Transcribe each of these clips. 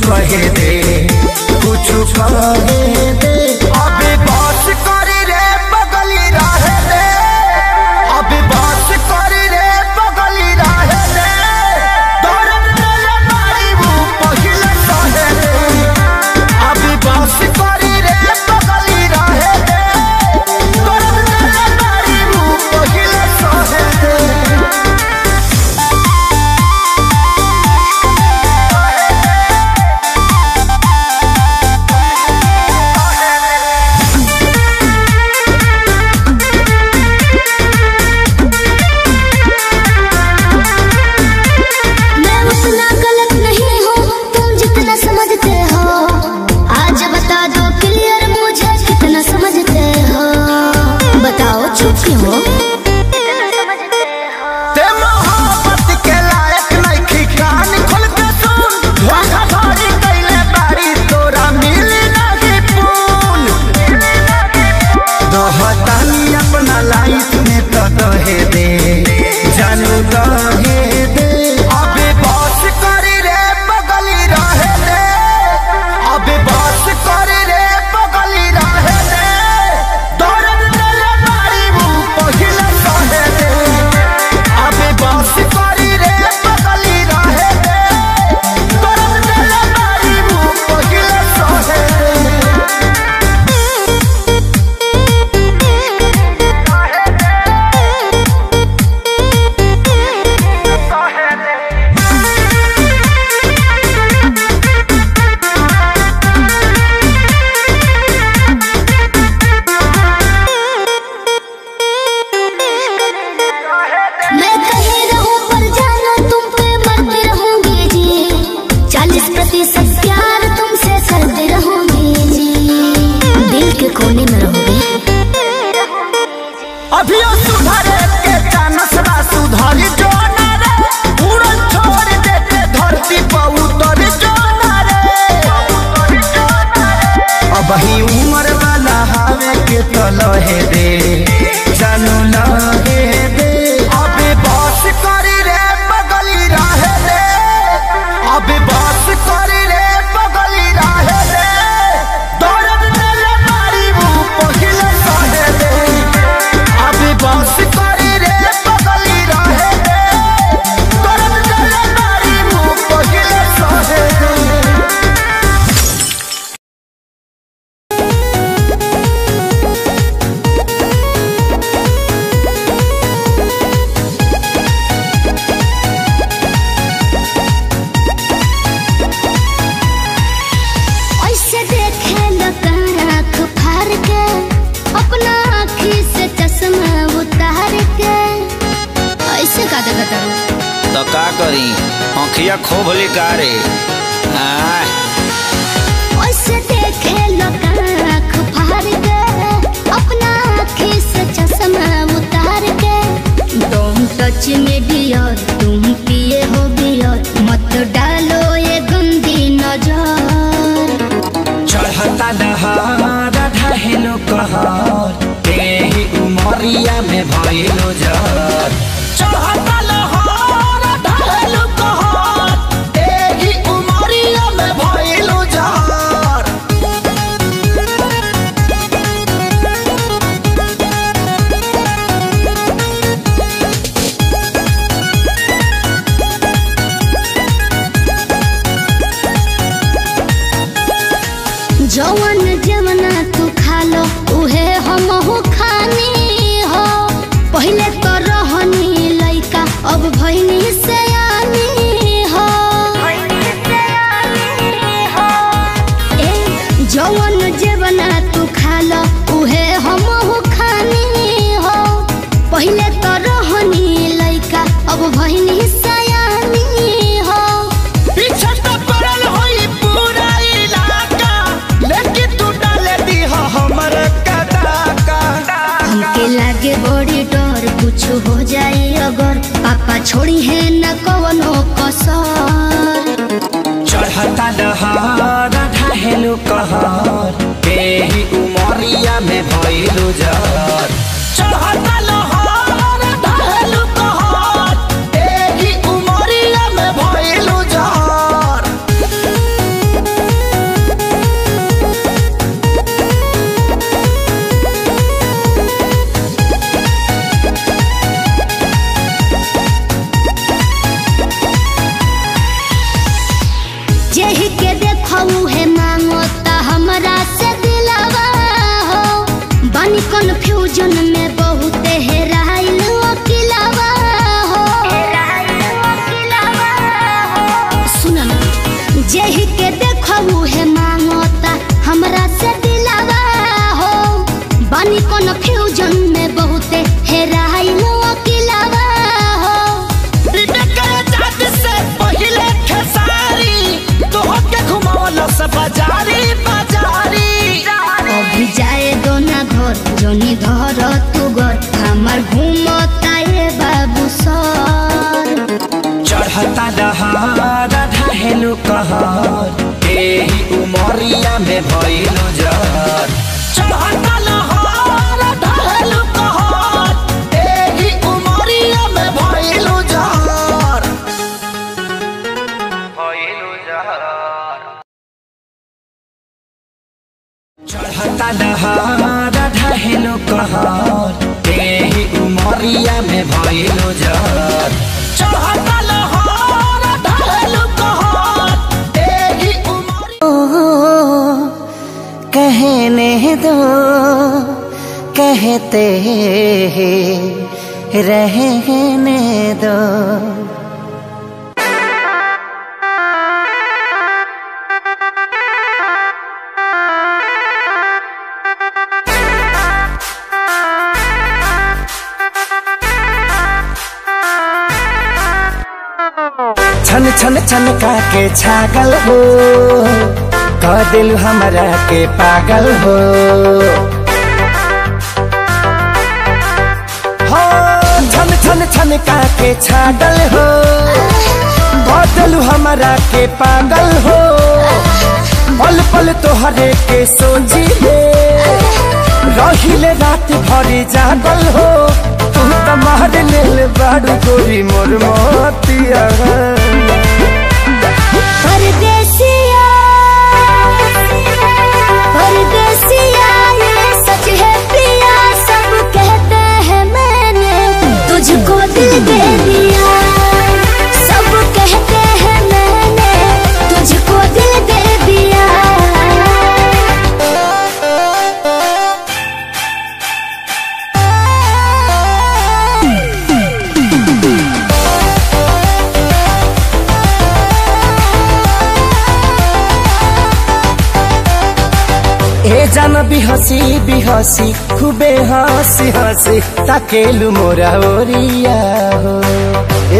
कहे दे, कुछ कहे दे। अभी बस करी रे बगली रहे दे, अभी बस करी रे बगली रहे दे। दर्द तेरे मारी वो पहिले सहे दे, अभी बस करी रे बगली रहे दे। दर्द तेरे मारी वो पहिले सहे दे। वही उम्र वाला हवे के तो लहे दे, जानू लहे दे। अभी बस करी रे बगली रहे दे, अभी बस करी रे बगली रहे दे। दर्द तेरे मारी वो पहिले सहे दे, अभी बस करी रे बगली रहे दे। दर्द तेरे मारी वो पहिले सहे दे। तो का करी आँखिया खोभली कारे ओसे देखे लोग आँख फाड़ के, अपना आँखी से चश्मा उतार के। तुम टच में डियर, तुम पिए हो बियर, मत डालो ये गंदी नजर। चढ़ता दहार ढहेलो कहर, तेही उमरिया में भइलो जर। चढ़ता जवन जवना तू खा लो उहे हम हो खानी हो। पहले तो रहनी लइका अब भइनी सयानी हो। जवन जवना तू खा लो उहे हम हो खानी हो। पहले तो रहनी लइका अब भइनी सयानी हो। पीछे तो पड़ल होई पूरा इलाका, लेकिन तू डाले दी हमर कदाका। हमके लागे बड़ी डर कुछ हो जाए अगर, पापा छोड़ी है न कवनो कसर। चढ़ता दहार ढहेलो कहर, तेही उमरिया में भइलो जर। चढ़ता दहार ढहेलो कहर, तेही उमरिया में भइलो जर। फ्यूजन में बहुत हेराइल अकेलावा हो। सुन ना, जेहि के देखू है मांगता हमरा से दिलावा हो। बानी कोन फ्यूजन में बहुत हेराइल अकेलावा हो। से पहले खेसारी तोह के घुमावल से बाजारी बाजारी। अभी जाए दो ना घर जोनी धर तू घर हमर घूमता ये बाबू सर। चढ़ता दहार ढहेलु कहर एही उमरिया में भइलु जर। चढ़ता दहार ढहेलु कहर एही उमरिया में भइलु जर। चढ़ता दहार ढहेलु कहर एही उमरिया में भइलु जर। चढ़ता दहार ढहेलु कहर एही कहने दो कहते रहने दो। छन छन छन का के छागल हो कह दिल हमरा के पागल हो। हो छन छन छन का के छागल हो कह दिल हमरा के पागल हो। पल पल तोहरे के सोची रहिले रात भरी जागल हो। तू तो मार लेल बाड़ू गोरी मोर मोतिया। परदेसिया परदेसिया ये सच है पिया सब कहते हैं मैंने तुझको दिल दे दिया। सब कहते हैं मैंने तुझको दिल दे दिया। ए जान बिहसी खूबे हंसी हंसी ताकेलु मोरा ओरिया हो।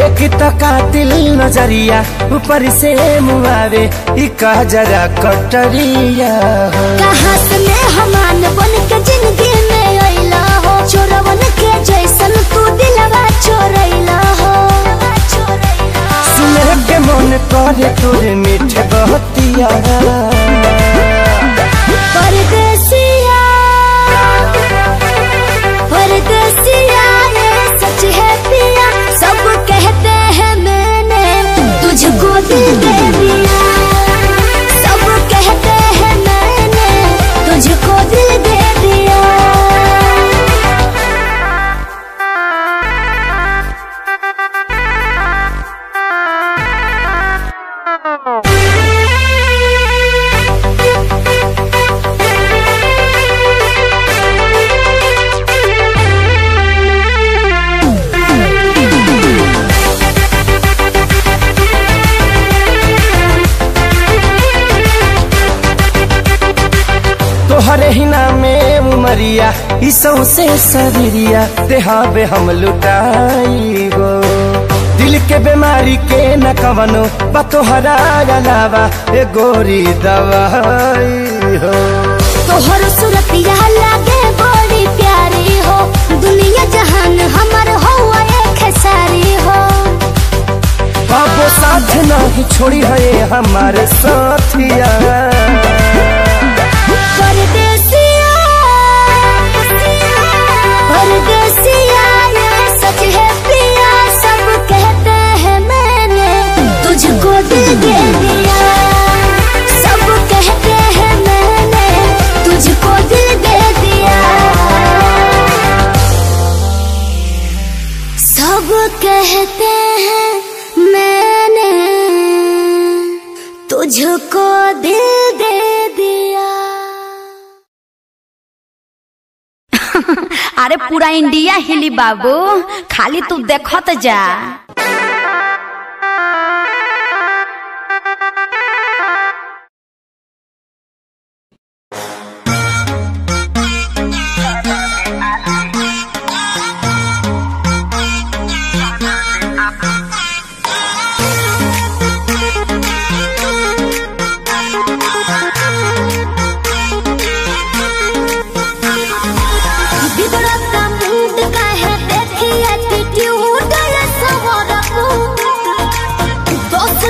एक टका दिल नजरिया ऊपर से मुआवे इका जरा कटरिया हो। कहाँ से मेहमान बन के जिंदगी में अइला हो। चोरवन के जैसन तू दिलवा चोरैला हो। सुने के मन करे तोरे मीठे बहतिया। परदेसिया परदेसिया ये सच है पिया सब कहते हैं मैंने तुझको दिल दे दिया। सब कहते हैं मैंने तुझको दिल दे दिया। तोहरे ही नामे उमरिया इसौ से शरीरिया देहाबे हम लुटाई गो। दिल के बीमारी के न कवनो बतोहरा अलावा ए गोरी दवाई हो। तोहर सूरतिया लागे बड़ी प्यारी हो। दुनिया जहान हमर हो एक सारी हो। बाबो साथ नहीं छोड़ी है हमारे साथिया। परदेसिया परदेसिया ये सच है पिया सब कहते हैं मैंने तुझको दिल दे दिया। सब कहते हैं मैंने तुझको दिल दे दिया। सब कहते हैं मैंने तुझको दिल दे अरे पूरा इंडिया हिली बाबू, खाली तू देखत जा।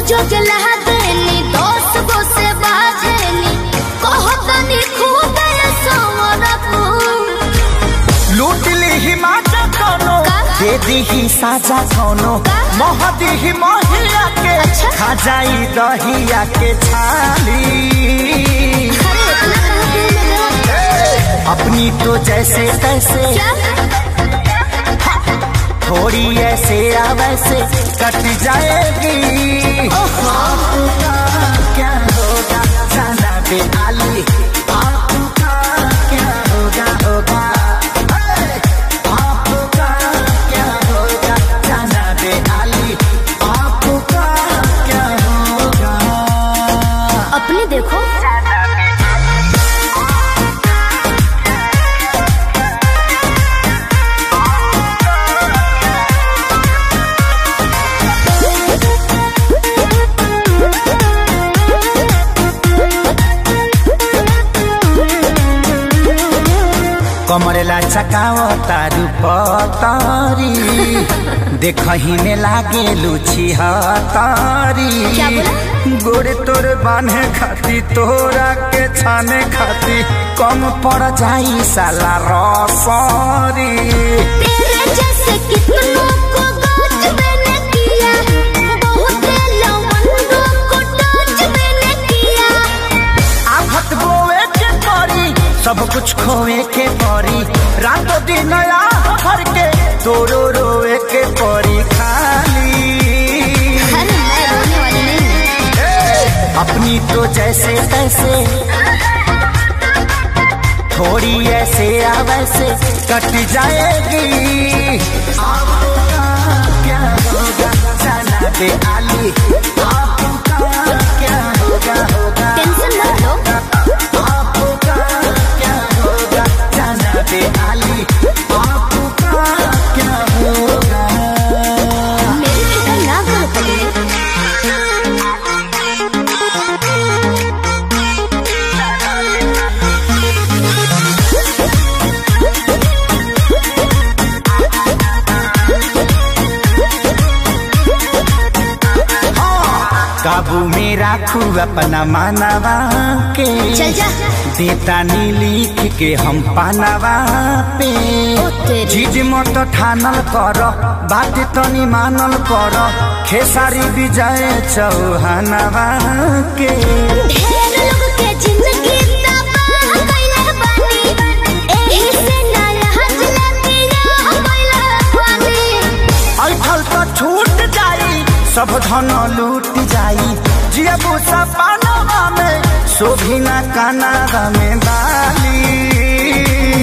जो जला देनी दोस्त को से बाजेनी कहतनी खूब सवरकू लूट ली ही माचा कोनो दे दी ही साजा कोनो मोह दी ही मोहिया के खा जाई दहिया के छाली। अपनी तो जैसे तैसे थोड़ी ऐसे या वैसे कट जाएगी। आपका क्या होगा जाना बे आली, आपका क्या होगा होगा। आपका क्या होगा जाना बे आली, आपका क्या होगा। अपनी देखो कमरेला चकाओ तारू पतारी देखही में लागे लुची हतारी। गोरे तोर बांधे खाती तोरा के छाने खाती कम पड़ जाई साला रसरी। तेरे जैसे कितनों को गाज मैंने किया, बहुत लवंडों को टाच मैंने किया। आफत बोए के परी सब कुछ खोए के परी, रातों दिन भर के तोरो रोए के परी खाली। अरे मैं रोने वाली नहीं। अपनी तो जैसे तैसे थोड़ी ऐसे या वैसे कट जाएगी। आपका क्या होगा जाना बे आली, आपका क्या होगा होगा। टेंशन मत लो, आपका क्या होगा जाना बे आली, आपका क्या होगा। मेरी फिक्र ना करो पगले। काबू में राखू अपना मानवा के, चल जा। देता नी लिख के हम पानवा पे। चीज मत ठानल कर बात तनी मानल कर, खेसारी विजय चौहानवा के। ढेर लोग के जिंदगी तबाह कइले बानी, एही से ना लहज लगिया कइले बानी। ऐठल तो छूट जाई सब धन लूट जाई, जियबू सपनवा में शोभिना कानावा में बाली।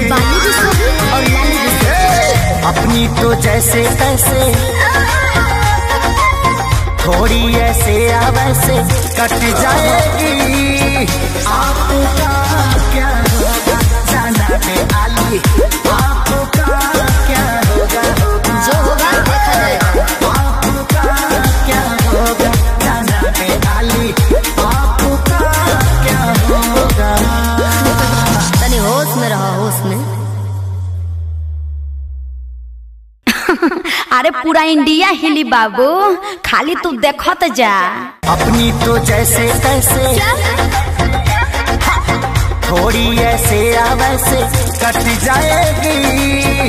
बाली भी शोभी और लाली भी शोभी। अपनी तो जैसे तैसे थोड़ी ऐसे या वैसे कट जाएगी। आपका क्या होगा जाना बे आली, आपका क्या होगा होगा। जो होगा देखा जाएगा। आपका क्या होगा जाना बे आली, आपका क्या होगा। तनी होश में रहो, होश में। अरे पूरा इंडिया हिली बाबू, खाली तू देखत जा। अपनी तो जैसे तैसे थोड़ी ऐसे या वैसे कट जाएगी।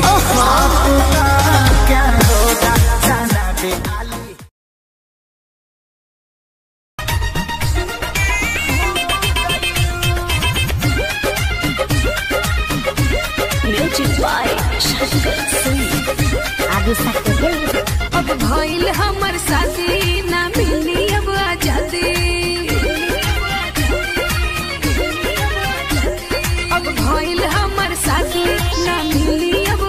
आपका क्या होगा जाना बे आली। अब भइल हमर शादी ना मिली अब आजादी। अब भइल हमर शादी ना मिली अब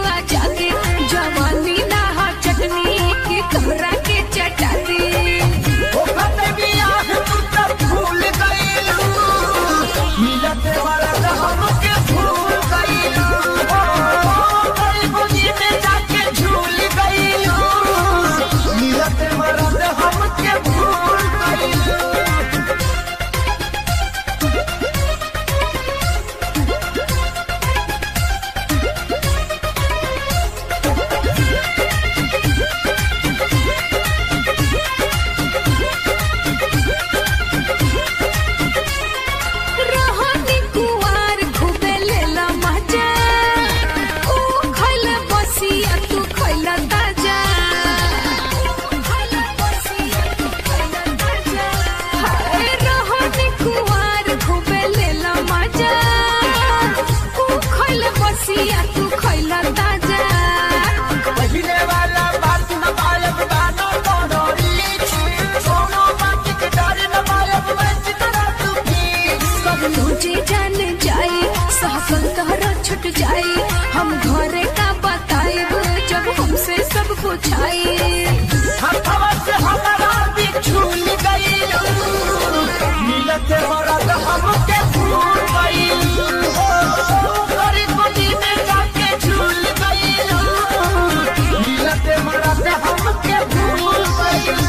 जाई। हम घरे का बताई जब हमसे सब पूछाई। हथवा से हमारा बिछुल गइल मिलते मरद हमके भूल गइल गरीब गोदी में जाके झूल गइल मिलते मरद हमके भूल गइल।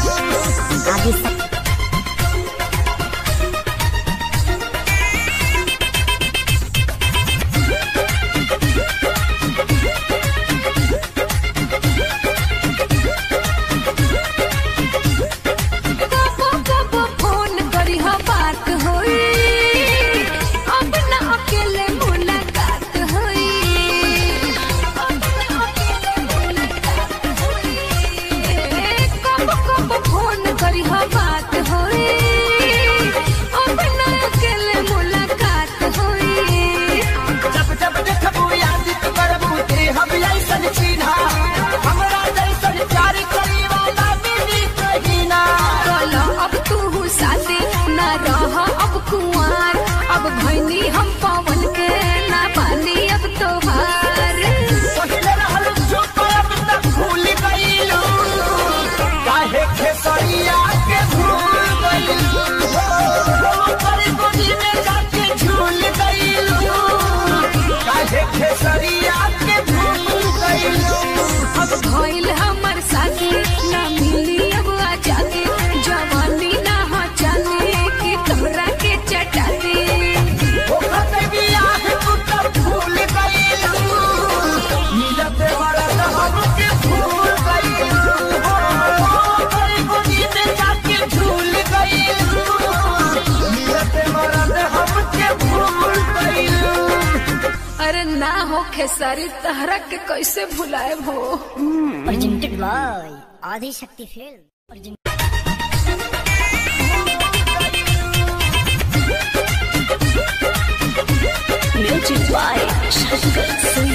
अरे ना हो खेसारी तहरा के कैसे भुलाए हो। Presented by Adi Shakti film. Music by Shankar Singh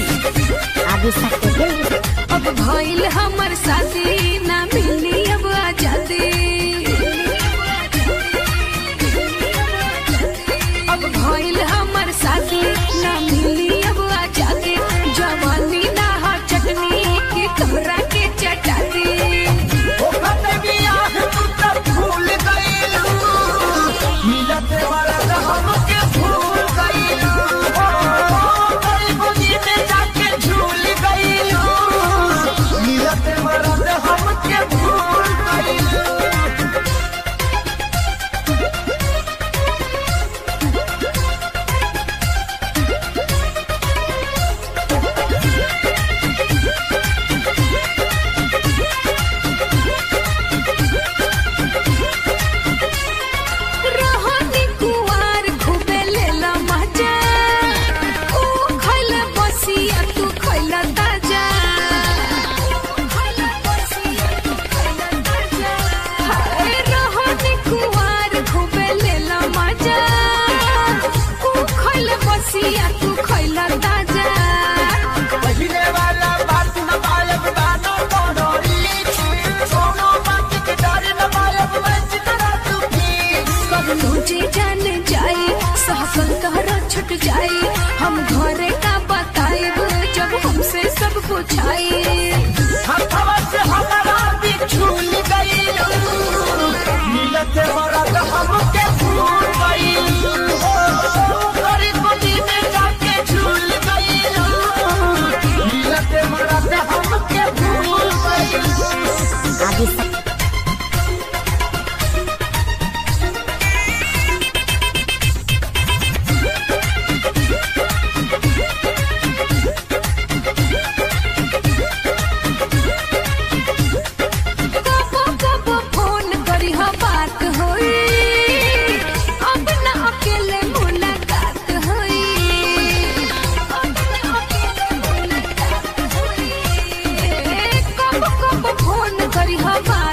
Adi Shakti film. अब भइल हमर साथी ना मिली अब आजादी। अब भइल हमर साथी ना मिली अब आजादी। जवानी ना हो चटनी की तोहरा के चटाती। मिलते मरद हमके भूल गइल गरीब गोदी में जाके झूल गइल मिलते मरद हमके भूल गइल। छुट जाए हम घरे का बताए जब हमसे सब पूछाई। हथवा से हमारा बिछुल गइल मिलते मरद हमके भूल गइल गरीब गोदी में जाके झूल गइल मिलते मरद हमके भूल गइल। करी हवा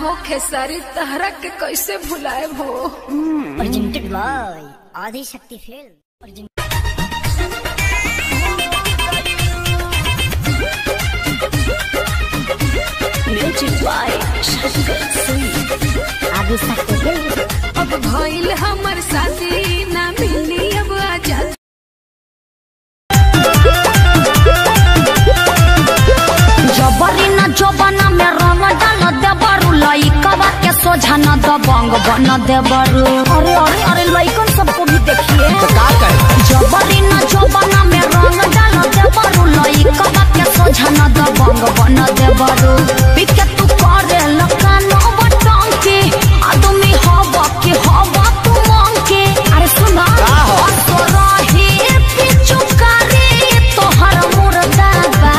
हो खेसारी तहरा के कैसे भुलाए हो। Presented by Adi Shakti film. Music by Shankar Singh. Adi Shakti film. अब भइल हमर साथी ना मिली अब आजाद। जबरी न जबना में रंग डाल देबरू लइकवा के सोझा न दबंग बन देबरू। अरे अरे अरे लइकन सबको भी देखिए तो का करे जबरी न जबना में रंग डाल देबरू लइकवा के सोझा न दबंग बन देबरू। पिके तू करे लकानो बटन के आदमी हवा के हवा तू मांग के। अरे सुना असरही पिचुकारी तोहर मुर्दाबा।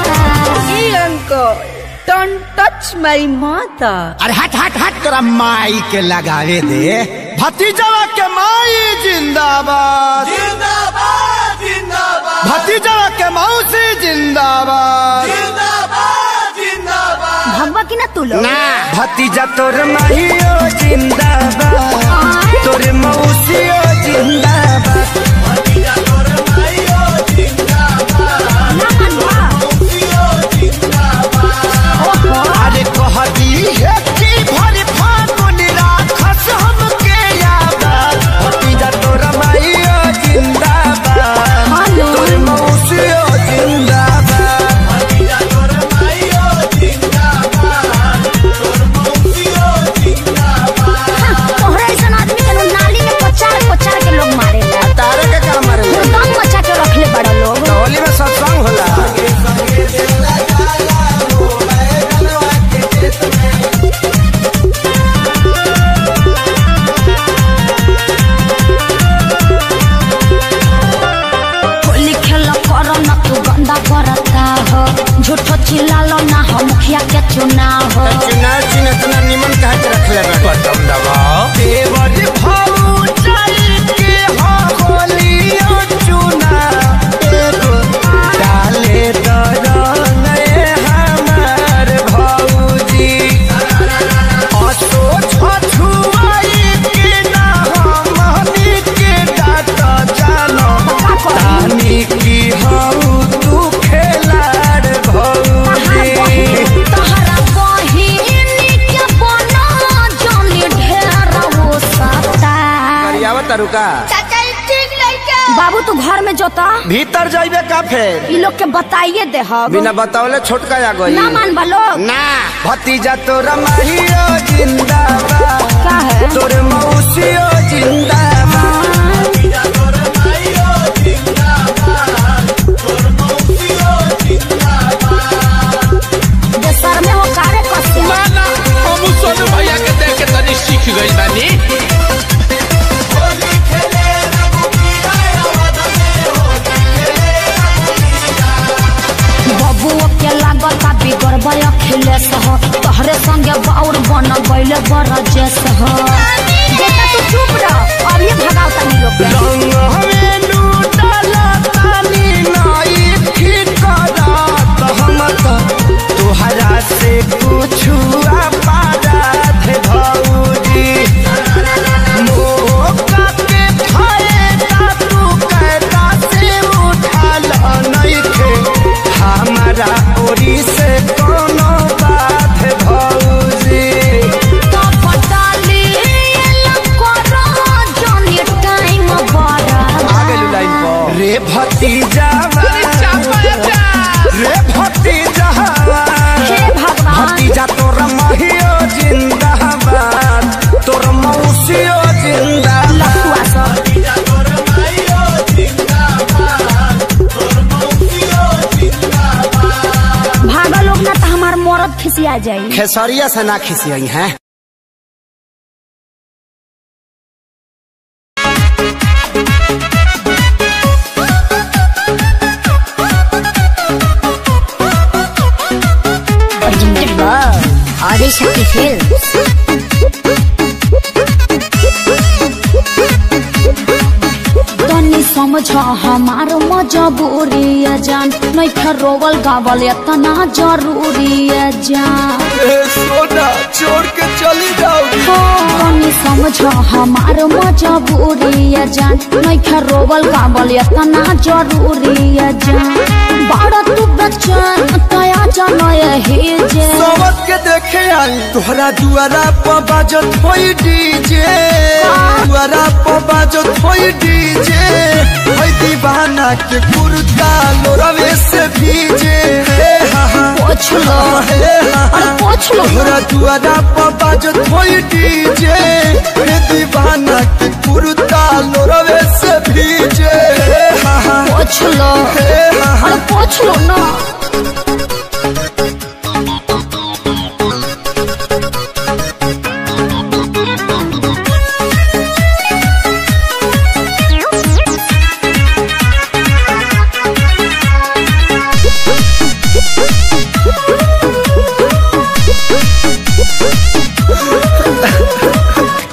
Don't touch my mother। अरे हट हट हट तोरा माई के लगावे दे। भतीजवा के माई जिंदाबाद जिंदाबाद जिंदाबाद। भतीजवा के मौसी जिंदाबाद जिंदाबाद जिंदाबाद। भगवा की ना तू लोग ना भतीजा तोर माहियो जिंदाबाद तोर मौसियो जिंदाबाद। भतीजा तोर माहियो जिंदाबाद मौसियो जिंदाबाद। अरे कहती है कि भरी फागुन राखस हमके याद। भतीजा तोर माहियो जिंदाबाद तोर मौसियो जिंदाबाद। भतीजा तोर माहियो जिंदाबाद तोर मौसियो जिंदाबाद। तोहरा ऐसा आदमी के नाली में पचार पचार के लोग मारे ला। तारे के का मारे ला? दम मचा के रखले बड़ा लोग। होली में सत्संग होला। होली खेल करो ना तू गंदा करता हो। झूठो चिल्लालो ना हो मुखिया के चुनाव हो। चुनाव चिन्ह इतना निमन कह के रख ले बटन दबाओ। देवर भाऊ चल के हो होलियो चुना एगो डाले दरंग हमार भौजी। असो छछुआई के ना हमनी के डाट जानो तानी की हऊ तू खेलाड़ भौजी। तोहरा बहिनी के बना जानी ढेर हो सकता। तरुका बाबू तू घर में जोता भीतर जाइबे का फेर इ लोग के बताइए दे हम। बिना बतावले छोटका आ गई ना मान लोग ना। भतीजा तोरा माहियो जिंदाबाद का है तोर मौसियो जिंदाबाद। भतीजा तोरा माहियो जिंदाबाद तोर मौसियो जिंदाबाद। देशर में हो कारे कसे माना हम सोनू भैया के देख के तनी सीख गइल बानी। होली खेले रघुबीरा आवाज में होली खेले रघुबीरा। बबुओ के लागता बिगड़ बय खिलेस हो। तोहरे संगे बाउर बन गइले बरजेस हो। बेटा तू चुप रह अब ये भगाओ तनी लोग के। रंग हमें लूटला तानी नाई ठीक करत हम तो तोहरा से कुछु पारात भौजी। मौका के फायदा तू कहता से उठाल नइखे हमारा ओरी से कोनो बात भौजी। तो बटाली लकोरा जानी टाइम बड़ा। आगे लाइन पर रे भतीजा रे भतीजा हे भगवान भतीजा तोर माहियो जिंदाबाद तोर मौसियो जिंदाबाद। लखुआ सब भतीजा तोर माहियो जिंदाबाद तोर मौसियो जिंदाबाद। भागा लोग ना तो हमार मरद खिसिया जाई। खेसरिया से ना खिसियई हैं। Presented by Adi Shakti film. तनी समझ समझो हमार मजबूरी है जान, नहीं रोवल गावल इतना जरूरी है जान। सोना छोड़ के चली जाओ। नहीं समझो हमार मजबूरी है जान, नहीं रोवल गावल इतना जरूरी है जान। बड़ा तू बच्चन तया जानो यही जे समझ के देखे आई तोहरा दुआरा पर बाजत होई डीजे, दुआरा पर बाजत होई डीजे। होई दीवाना के कुर्ता लोरवे से भीजे। पूछ लो पूछ लो तोहरा दुआरा पर बाजत होई डीजे। दीवाना के कुर्ता लोरवे से भीजे। पूछ लो पूछ लो ना।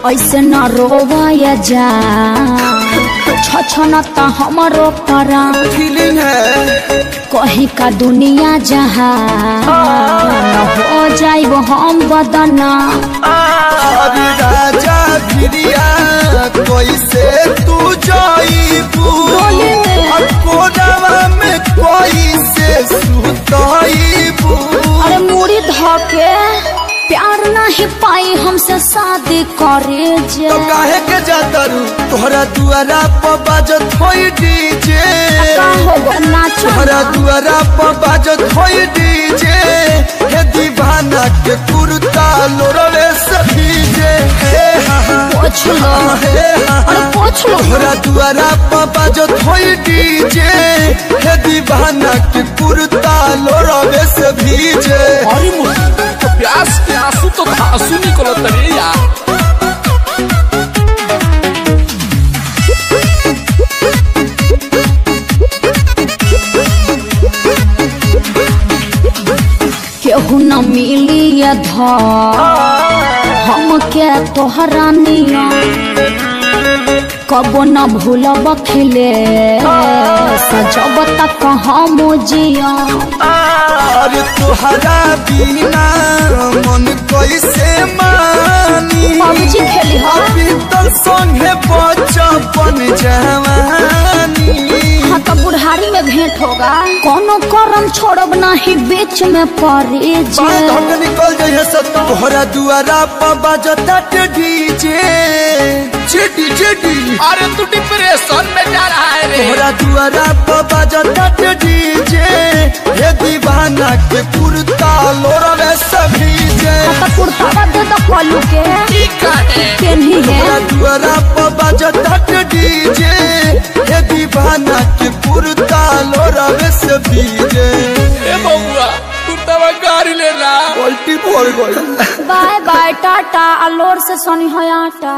ऐसे न रोवाया जा, छछनता हमरो परा। फीलिंग है कहीं का दुनिया जहाँ हो जाइब हम बदना। अरे राजा गिरिया कैसे तू जाइबू, कोडवा में कैसे सुताइबू। अरे मुड़ी धके प्यार नहीं पाई हमसे शादी करे जे। तो काहे के जाता रू तोहरा दुआरा पर बाजत होई डीजे। तोहरा दुआरा पर बाजत होई डीजे। हे दीवाना के कुर्ता लोरवे से भीजे। पूछ लो पूछ लो तोहरा दुआरा पर बाजत होई डीजे। हे दीवाना के कुर्ता लोरवे से भीजे। प्यास के आंसू तो आंसू निकलत रे यार। केहू न मिली हम के तोहरा निया। कबो न भूलब खिले सजब तक हम जिया। अरे तुहरा बिना मन कैसे मानी। पबजी खेली हो बीतल संगे बचपन जवानी। हाँ तो बुढ़ारी में भेंट होगा। कोनो करम छोड़ब नहीं बीच में पड़े जे। निकल जाइए सब तोहरा दुआरा पर बाजता डीजे। जेडी जेडी अरे तू डिप्रेशन में जा रहा है रे। तोहरा दुआरा पर बाजता डीजे। हे दीवाना के कुर्ता लोरवे से भीजे। तो कुर्ता दे दो कलू के केन्ही है। तोहरा दुआरा पर बाजता डीजे। हे दीवाना के कुर्ता लोरवे से भीजे। ए बउआ कुर्ता में गाड़ी ले रहा। पलटी पड़ गई। बाय बाय टाटा अलोर से सोनी है आटा।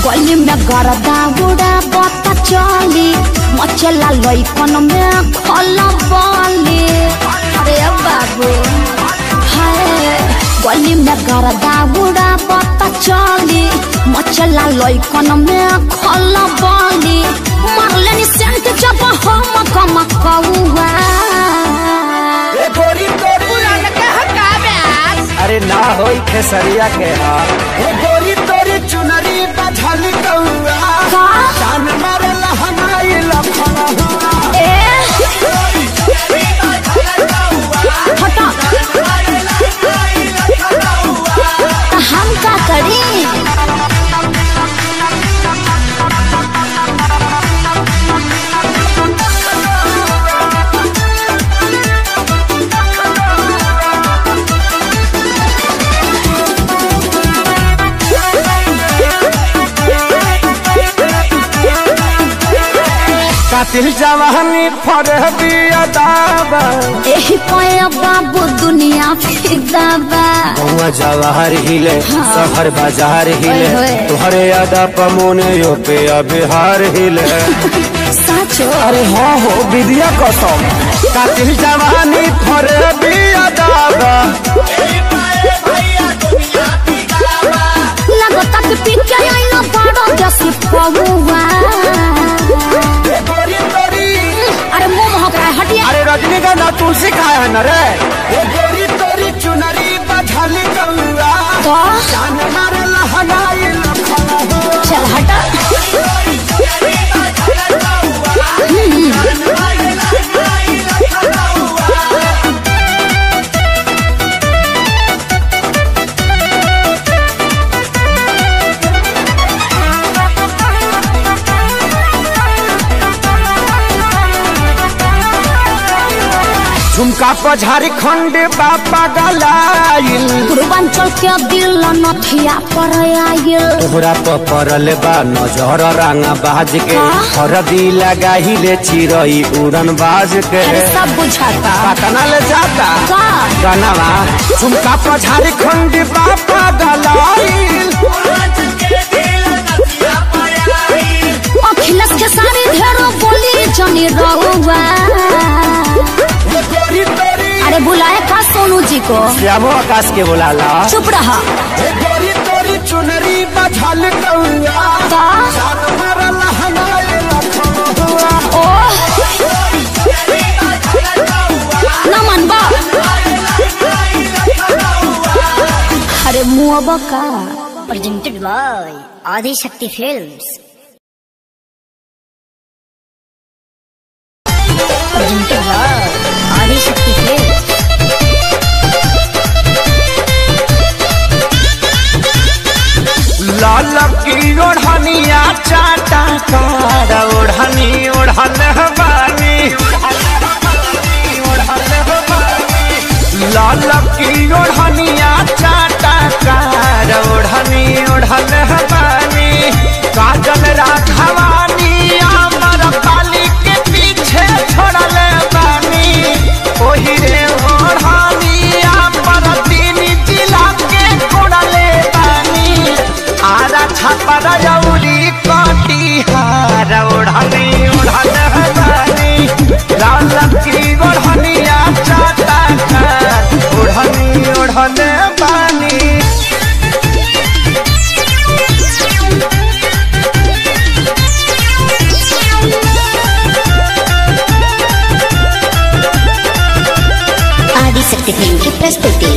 गली में गरदा बुड़ा बता चली मचला लइकन में खला बाली। अरे बाबू हाय गली में गरदा बुड़ा बता चली मचला लइकन में खला बाली। मारले सेंट जब हम कम कौआ। अरे ना होई खेसरिया के हाल। गोरी तोरी चुनरी बझल कौआ। जान मारला हमारी लफड़ा हुआ। हटा हम का करी। कातिल जवानी फरहबी अदाबा एही पाया बाबू दुनिया फिदा बा गौवा जवाहर हिले शहर बाजार हिले ओए। तुहरे अदा पमोने यो पे बिहार हिले साचो अरे हाँ हो विद्या कसम कातिल जवानी फरहबी अदाबा लगता कि पिके आइलो बड़ो जसी पहुआ अरे मुंह महक रहा है हटिया अरे रजनीगंधा तुलसी खाए है न रे गोरी तोरी चुनरी बधल गौरा तो जान मारे लहनाई लखना चल हटा झुमका पर झारखंड बापा गलाइल पूर्वांचल के दिल नथिया पर आइल तोहरा पर पड़ल बा नजर रंगा बाज के हाँ? हरदी लगाही ले चिरई उड़न बाज के अरे सब बुझाता पटना ले जाता का गनवा झुमका पर झारखंड बापा गलाइल अखिलेश के सारी ढेरों बोली जनी रहुआ अरे बुलाए का सोनू जी को श्यामो आकाश के बुलाला चुप रहा गोरी तोरी चुनरी बधल गौरा का ओ न मनबा अरे मुआबा का presented by Adi Shakti Films. Presented by Adi Shakti Films. लाल की ओढ़निया चाटा कार ओढ़नी ओढ़ल बानी लाल की ओढ़निया चाटा कार ओढ़नी ओढ़ल बानी काजल राघवानी अमर पाली के पीछे छोड़ल बानी ओही रे ओढ़नी अमर तीन जिला के कोड़ल बानी आरा छापर जौरी कटिहार ओढ़नी ओढ़ल बानी लाल की ओढ़निया चाटा कार ओढ़नी ओढ़ल बानी Adi Shakti Film की प्रस्तुति।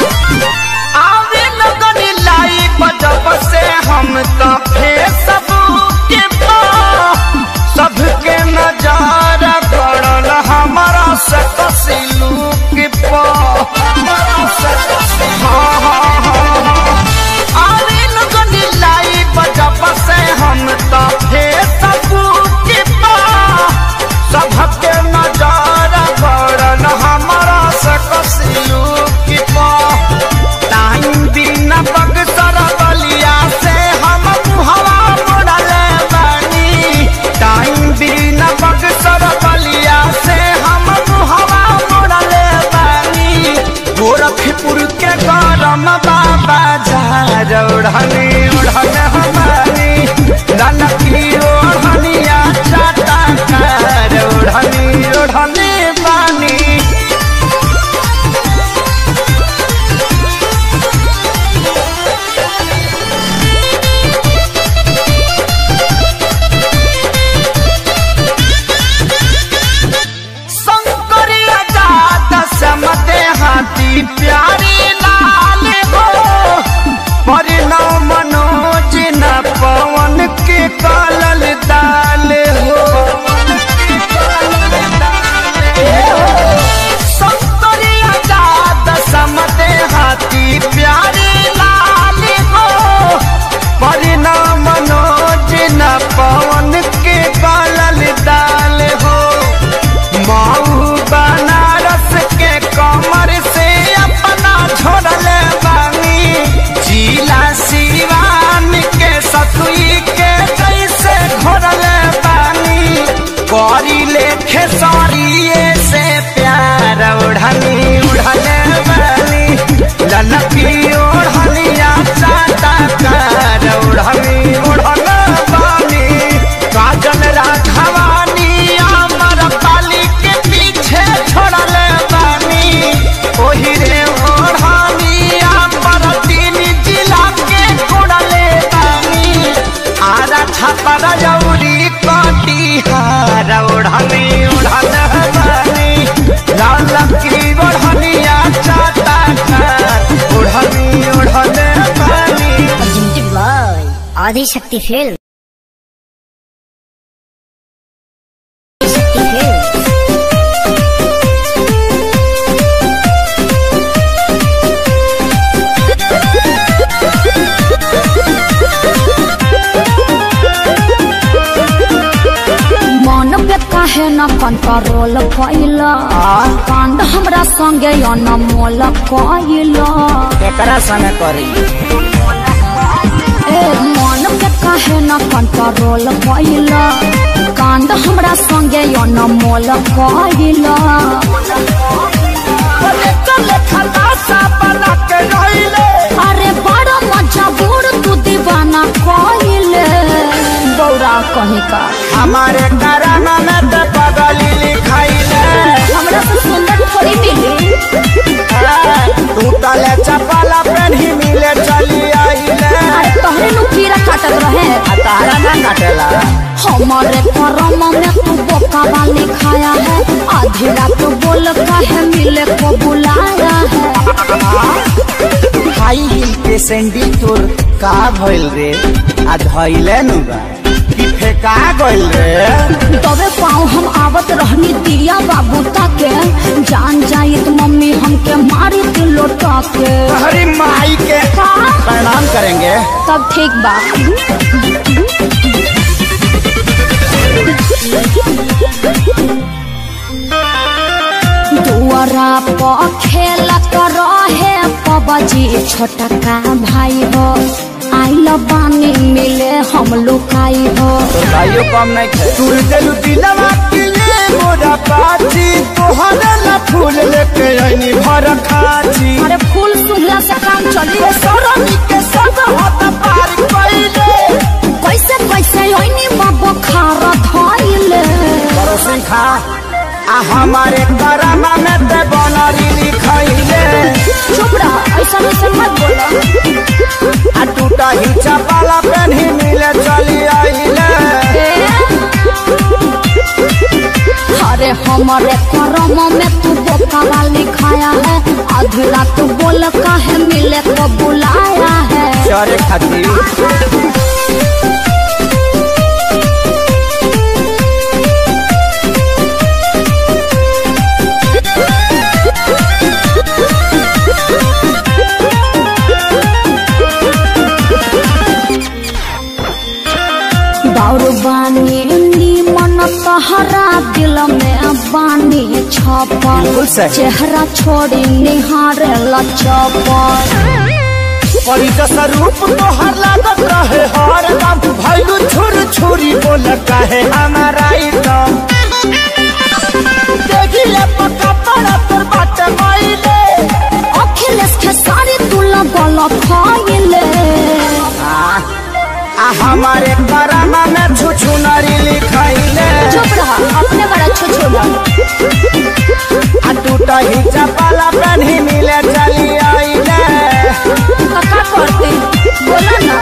आवे लगन लाई बजब से हम तो फेसबुक पे सबके नजारा पड़ल हमारा से कसिलुक पे आवे लगन लाई बजब से हम तो फेसबुक पे चौरी कटिहार ओढ़नी ओढ़न बानी लाल की ओढ़निया चाटा ओढ़नी ओढ़न बानी। आदिशक्ति फिल्म। काहे न कंट्रोल कइला कांड हमरा संगे अनमोल कइला एकरा संगे करी ए मन के काहे न कंट्रोल कइला कांड हमरा संगे अनमोल कइला अरे बड़ा मजबूर तू दीवाना कइले गौरा कहीं का हमारे कराना में तो पगली लिखाइले हमरा से सुंदर थोड़ी मिली तू तले चपला पेन्ही मिले चली आइले तोहरे नु कीड़ा काटत रहे तारा ना काटेला हमारे करम में तू बोका वाली खाया है आधी रात बोल काहे मिले को बुलाया है हाई हिल के सैंडल तोर का भइल रे आ धइले नु बा कि फेका गइल रे तबे पाँव हम आवत रहनी दिया बाबू ताके जान जाई तो मम्मी हमके मारी तू लोटा के हरी माई के प्रणाम करेंगे तब ठीक बा दुआरा पर खेलत रहे पबजी छोटा का भाई हो आइल बानी मिले हम लुकाई हो भाइयों कम नहीं खे तू दिल दिलवा के लिए मोरा पाची तोहरा ला फूल लेके आईनी भर खाची अरे फूल सुंघला से काम चली सरनी के सब हाथ पार कइले कैसे कैसे आईनी बाबा खारा धइले परोसी खा आ हमारे करामा में ते बनरी लिखाइले चुप रह ऐसा मत बोला आ टूटा ही चपला पेन्ही मिले चली आइले अरे हमारे करम में तू बोका वाली खाया है आधी रात बोल काहे मिले को बुलाया है चरे खातिर दारू बानी मन तहरा दिल में बानी छपल चेहरा छोड़ी निहारे लचपल परी जैसा रूप तोहर लागत रहे हर दम भैलू छुर छुरी बोल कहे हमारा एकदम देखिए पक्का पड़ा तोर बाटे माइले अखिलेश के सारी तू लगल खाइले आ हमारे करामा में छुछु नारी लिखाइले चुप रहा अपने बड़ा छुछु आ टूटा ही चपला पेन्ही मिले चली आइले का करते बोला ना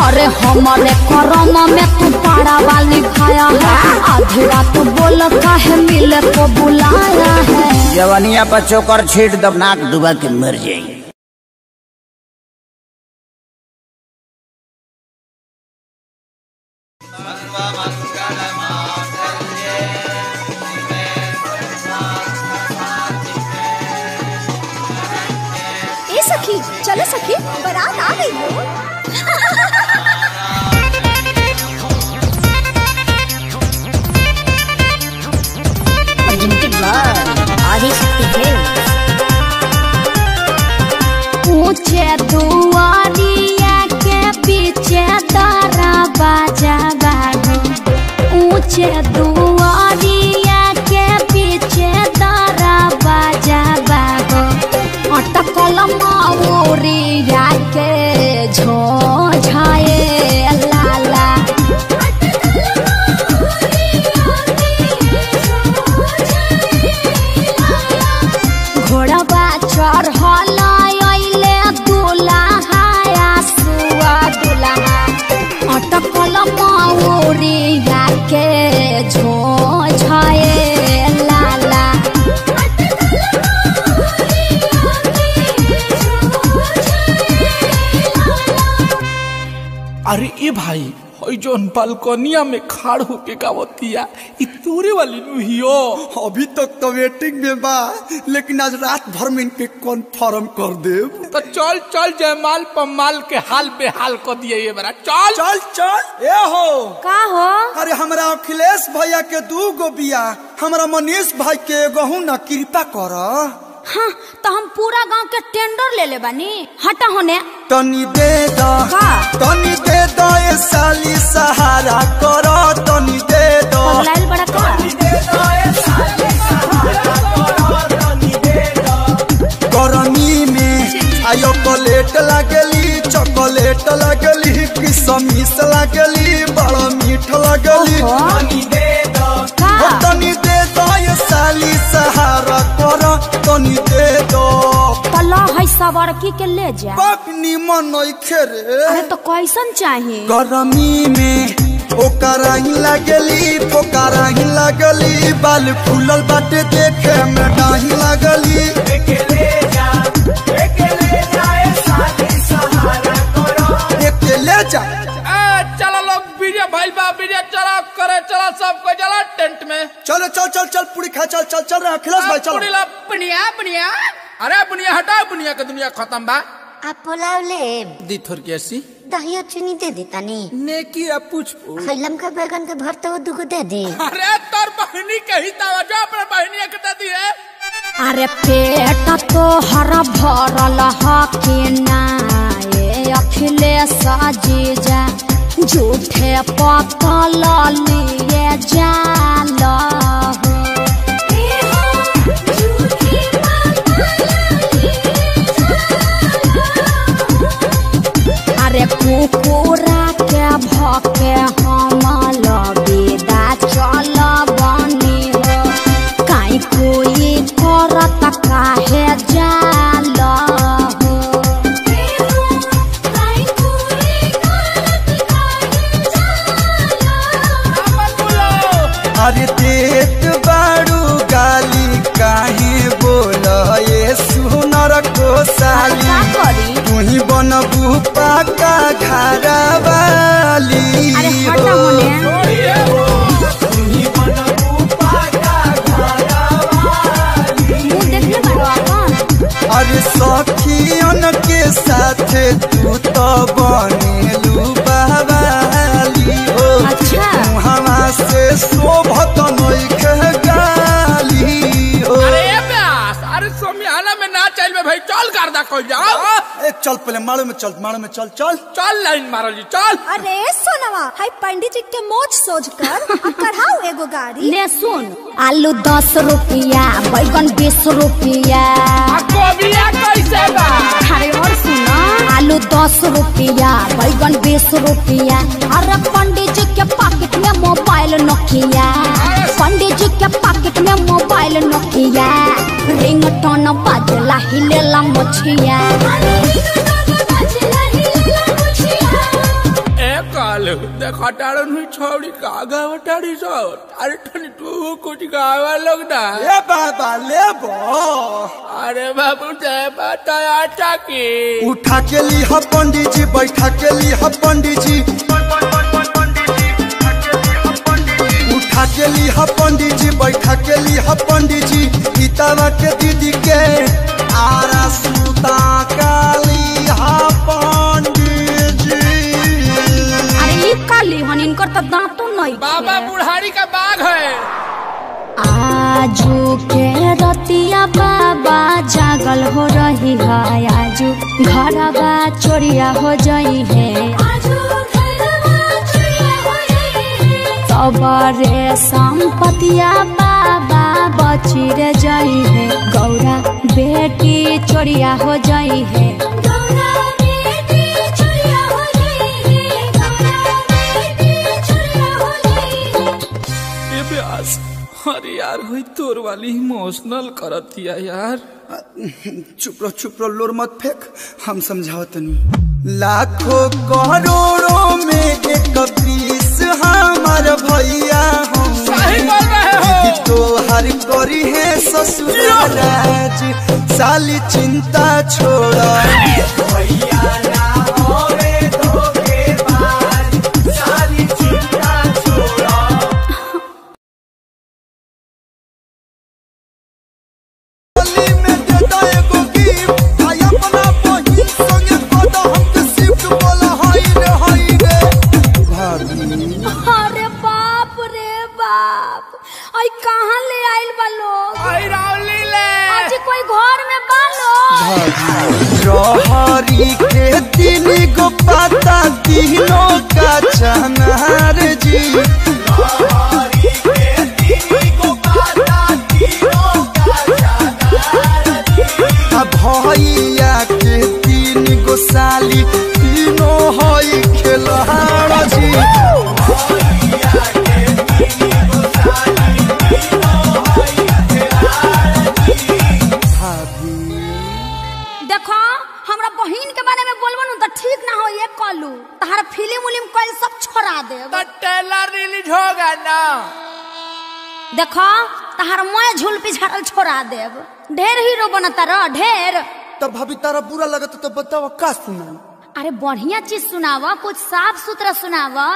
अरे हमारे करम में तू पाड़ा वाली खाया है आधी रात बोल काहे मिले को बुलाया है जवनिया पर चोकर छीट दबनाक डुबा के मर जाएगी। ए सखी चलो सखी बारात आ गई हो आदिशक्ति फिल्म। ऊंचे दुआरिया के पीछे तारा बाजा बागो ऊंचे दुआरिया के पीछे तारा बाजा बागो अटकल माऊरिया के झोझाए लाला घोड़वा चढ़ल अइले दुल्हा सुआ दुल्हा अटकल माऊरी जोन बालकोनिया में खाड़ होके गावतिया इ तोरे वाली नुहियो। अभी तक तो वेटिंग में बा, लेकिन आज रात भर में इनके कन्फर्म कर दे। तो चल चल जयमाल पमाल के हाल बेहाल कर दिए ये बरा। चल चल चल। ए हो का हो? अरे हमरा अखिलेश भैया के 2 गो बिया, हमरा मनीष भाई के एगो ना, कृपा कर। हाँ, तो हम पूरा गांव के टेंडर ले ले बानी। हटा होने। तनी दे दो, तनी दे दो ये साली सहारा करो, तनी दे दो। पगलाइल बड़ा का? गरमी में आयो चॉकलेट लागली, चॉकलेट लागली, किशमिश लागली, बड़ा मीठ लागली। तनी दे दो, तनी दे दो ये साली सहारा करो, तनी दे दो। तला है सवारकी के ले जा। पकनी मन रे। अरे तो कैसन चाहिए? गरमी में ओकरा ही लागली, पोकरा ही लागली, बाल फूलल बाटे देखे में डाही लागली। एके ले जा साली सहारा करो, एके ले जा। चलो लोग वीडियो भाई बा वीडियो चला करे, चला सबको चला टेंट में। चलो चल चल चल पूरी खा, चल चल चल रहा अखिलेश भाई, चल। पूरी ला बुनिया बुनिया। अरे बुनिया हटा, बुनिया के दुनिया खत्म बा। आप पुलाव ले दी थोड़ी कैसी दही और चीनी दे देता नहीं। नेकी अब पूछ खैलम का बैगन के भरते वो 2 गो दे दे। अरे तोर बहनी कही तावा जो अपने बहनी के दी है। अरे पेट तो हरा भरल हके ना ये अखिलेश जीजा, झूठे पतल लिए जाल हो। अरे कुकुरा के भके हम लबेदा चल बनी हो, काई कोई करत काहे जाल हो। अरे देत बाड़ू गाली काहे बोल ये सुनर को साली, तुही बनबू पाका घरा वाली। अरे हटा होने। तुही बनबू पाका घरा वाली। मुंह देखले बाड़ो अपन। अरे सखियन के साथ तू तो बनेलू बवाली हो। अच्छा। हवा से शोभत नइखे गाली हो। अरे ब्यास, अरे सोमियाना में ना चल में भाई, चल गर्दा खोल जाओ। ए चल पहले मारो में चल, मारो में चल चल चल लाइन मारो जी, चल। अरे सोनवा, हाय पंडित जी के मोच सोच कर कढ़ाओ एगो गाड़ी। ले सुन, आलू 10 रुपया, बैगन 20 रुपया। गोबिया कैसे बा? अरे और सुना, आलू 10 रुपया, बैगन 20 रुपया। अरे पंडित जी के पॉकेट में मोबाइल नोकिया, पंडित जी के पॉकेट में मोबाइल नोकिया, रिंगटोन बाजला हिलेला मछिया। कालू देखा टाड़न हुई छोड़ी का गावटाड़ी सो। अरे ठनी तू कुछ गावा लोग ना। ए बाबा ले बो। अरे बाबू जय बाता आटा की उठा के ली ह पंडित जी, बैठा के ली ह पंडित जी, उठा के ली ह पंडित जी, बैठा के ली ह पंडित जी। पितावा के दीदी के आरा सुता काली ह पंडित जी। काली हन इनकर तो दांतों नहीं। बाबा बुढ़ारी का बाग है। आजू के रतिया बाबा जागल हो रही है, आजू घरवा चोरिया हो जाई है, सबरे संपतिया बाबा बची रे जाई है, गौरा बेटी चोरिया हो जाई है। अरे यार हुई तोर वाली इमोशनल करतिया यार। चुप रहो लोर मत फेंक, हम समझावत नहीं। लाखों करोड़ों में एक पीस हमार भैया हो। सही बोल रहे हो। तो हर करी है ससुराराज, साली चिंता छोड़ा। भैया ना होवे धोखेबाज, साली बाप आई कहां ले आइल बा लोग आई रावली ले आज कोई घर में बा लोग रहरी के तीन गो पाता तीनों का चनार जी रहरी के तीन गो पाता तीनों का चनार जी भैया के तीन गो साली तीनों हई खिलाड़ जी भैया के तीन गो साली तीनों हई खिलाड़ जी भाभी देखो हमरा बहिन के बारे में बोलबो न त ठीक ना हो ये कहलू तहार फिल्म उलिम कइल सब छोड़ा दे तो ट्रेलर रिलीज होगा ना देखो तहार मोय झूल पिछाड़ल छोड़ा देब ढेर हीरो बनता रह ढेर तब भाभी तारा बुरा लगत तो बताओ का सुना अरे बढ़िया चीज सुनावा कुछ साफ सुथरा सुनावा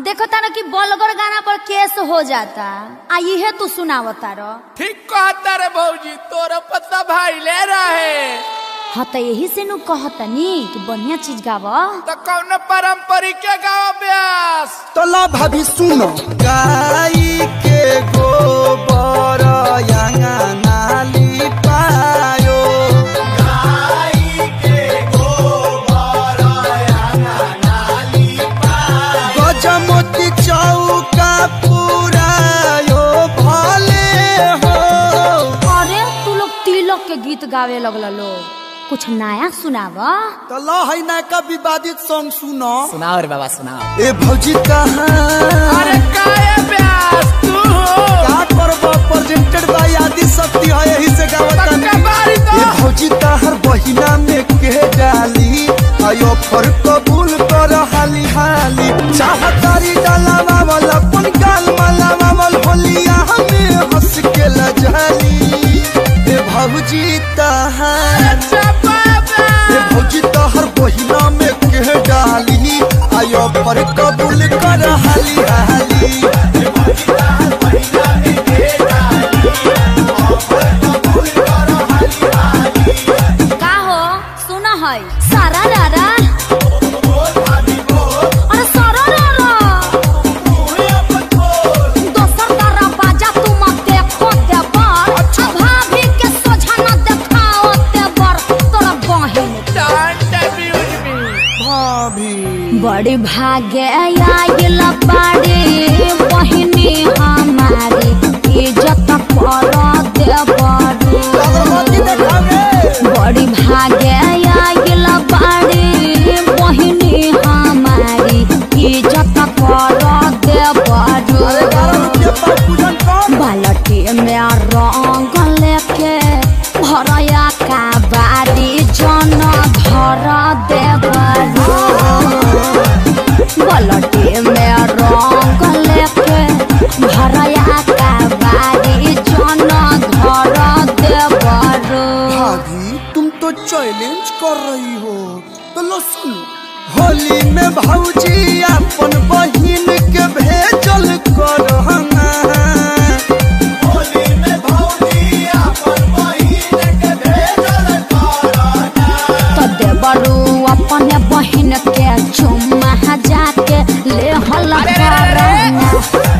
देखो तारा कि बलगर गाना पर केस हो जाता आ ये तू सुनावा तारा ठीक कहता रे भौजी तोरा पता भाई ले रहे हाँ तो यही से नु कहतनी कि बढ़िया चीज गावा तो कौन पारंपरिक के गाँव ब्यास तो ला भाभी सुनो गाई के गोबर नाली पायो गाई के गोबर नाली पायो गजमोती चौका पुरायो भले हो अरे तू लोग तिलक के गीत गावे लगला लोग कुछ नया सुनावा तो ला है ना का विवादित सॉन्ग सुनो सुनाओ रे बाबा सुनाओ ए भौजी कहाँ अरे काहे ब्यास तू क्या करबो प्रेजेंटेड बाय आदि शक्ति है यही से गावता ये भौजी ताहर बहिना में के डाली आयो फर कबूल कर हाली हाली चाहतारी डालावा वाला पन गाल माला वाल होलिया हमें हंस के लजाली ए भौजी ताहर ए भौजी ताहर बहिना में के डाली आयो फर कबूल कर हाली हाली ए भौजी ताहर बहिना में के डाली आयो फर कबूल कर हाली हाली का हो सुना है सारा रारा अरे सारा रारा दोसर तारा बाजा तू मत देखो देवर भाभी के सोझा न देखाओ देवर तोरा बहिन Don't abuse me भाभी बड़ी भागे आइल बाड़ी बहिनी हमारी इज्जत कर देवरू बड़ी भागे आइल बाड़ी बहिनी हमारी इज्जत कर देवरू बालटी में रंग लेके भरया का बाड़ी जन धर देवरू बालटी में रंग लेके भरया का बाड़ी जन धर देवरू भाभी तुम तो चैलेंज कर रही हो तो लो सुन होली में भौजी अपन बहिन के भेजल कर होली में भौजी अपन बहिन के भेजल कर तो देवरू अपने बहिन के चुम्मा जाके ले हल करना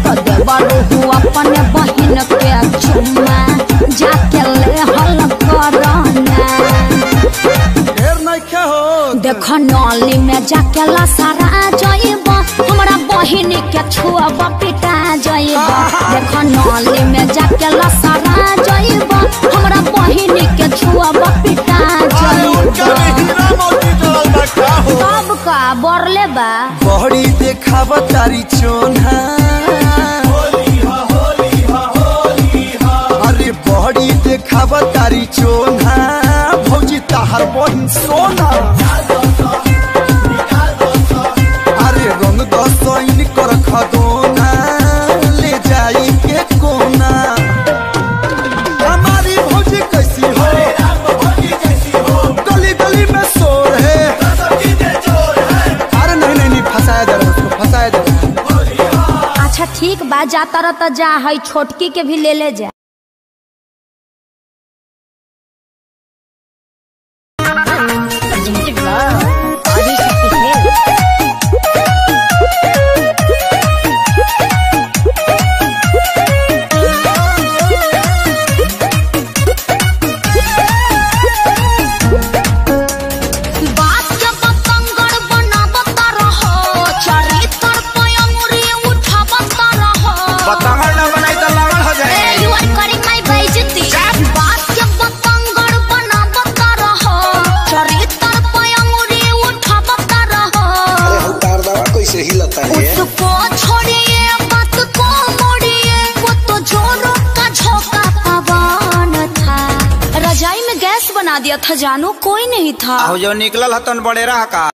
तो देवरू अपने बहिन के चुम्मा जाके ले हल करना ढेर नहीं खे हो देख नली में जाके लसारा जइब हमरा बहिन के छुअब पिटा जइब देख नली में जाके लसारा जइब हमरा बहिन के छुअब पिटा जइब सब का बरले बा बड़ी देखाव तारी चोना अरे बड़ी देखाव तारी चोना भौजी ताहर बहिन सोना अरे रंग दसैन कर खदोना ले जाई के कोना हमारी भौजी कैसी हो गली गली में शोर है अरे नहीं फंसाया जा रहा है उसको फंसाया जा रहा है अच्छा ठीक बा जाता रह तो जा है छोटकी के भी ले जा बना दिया था जानू, कोई नहीं था। आओ जो निकलल हतन बड़े रहा का।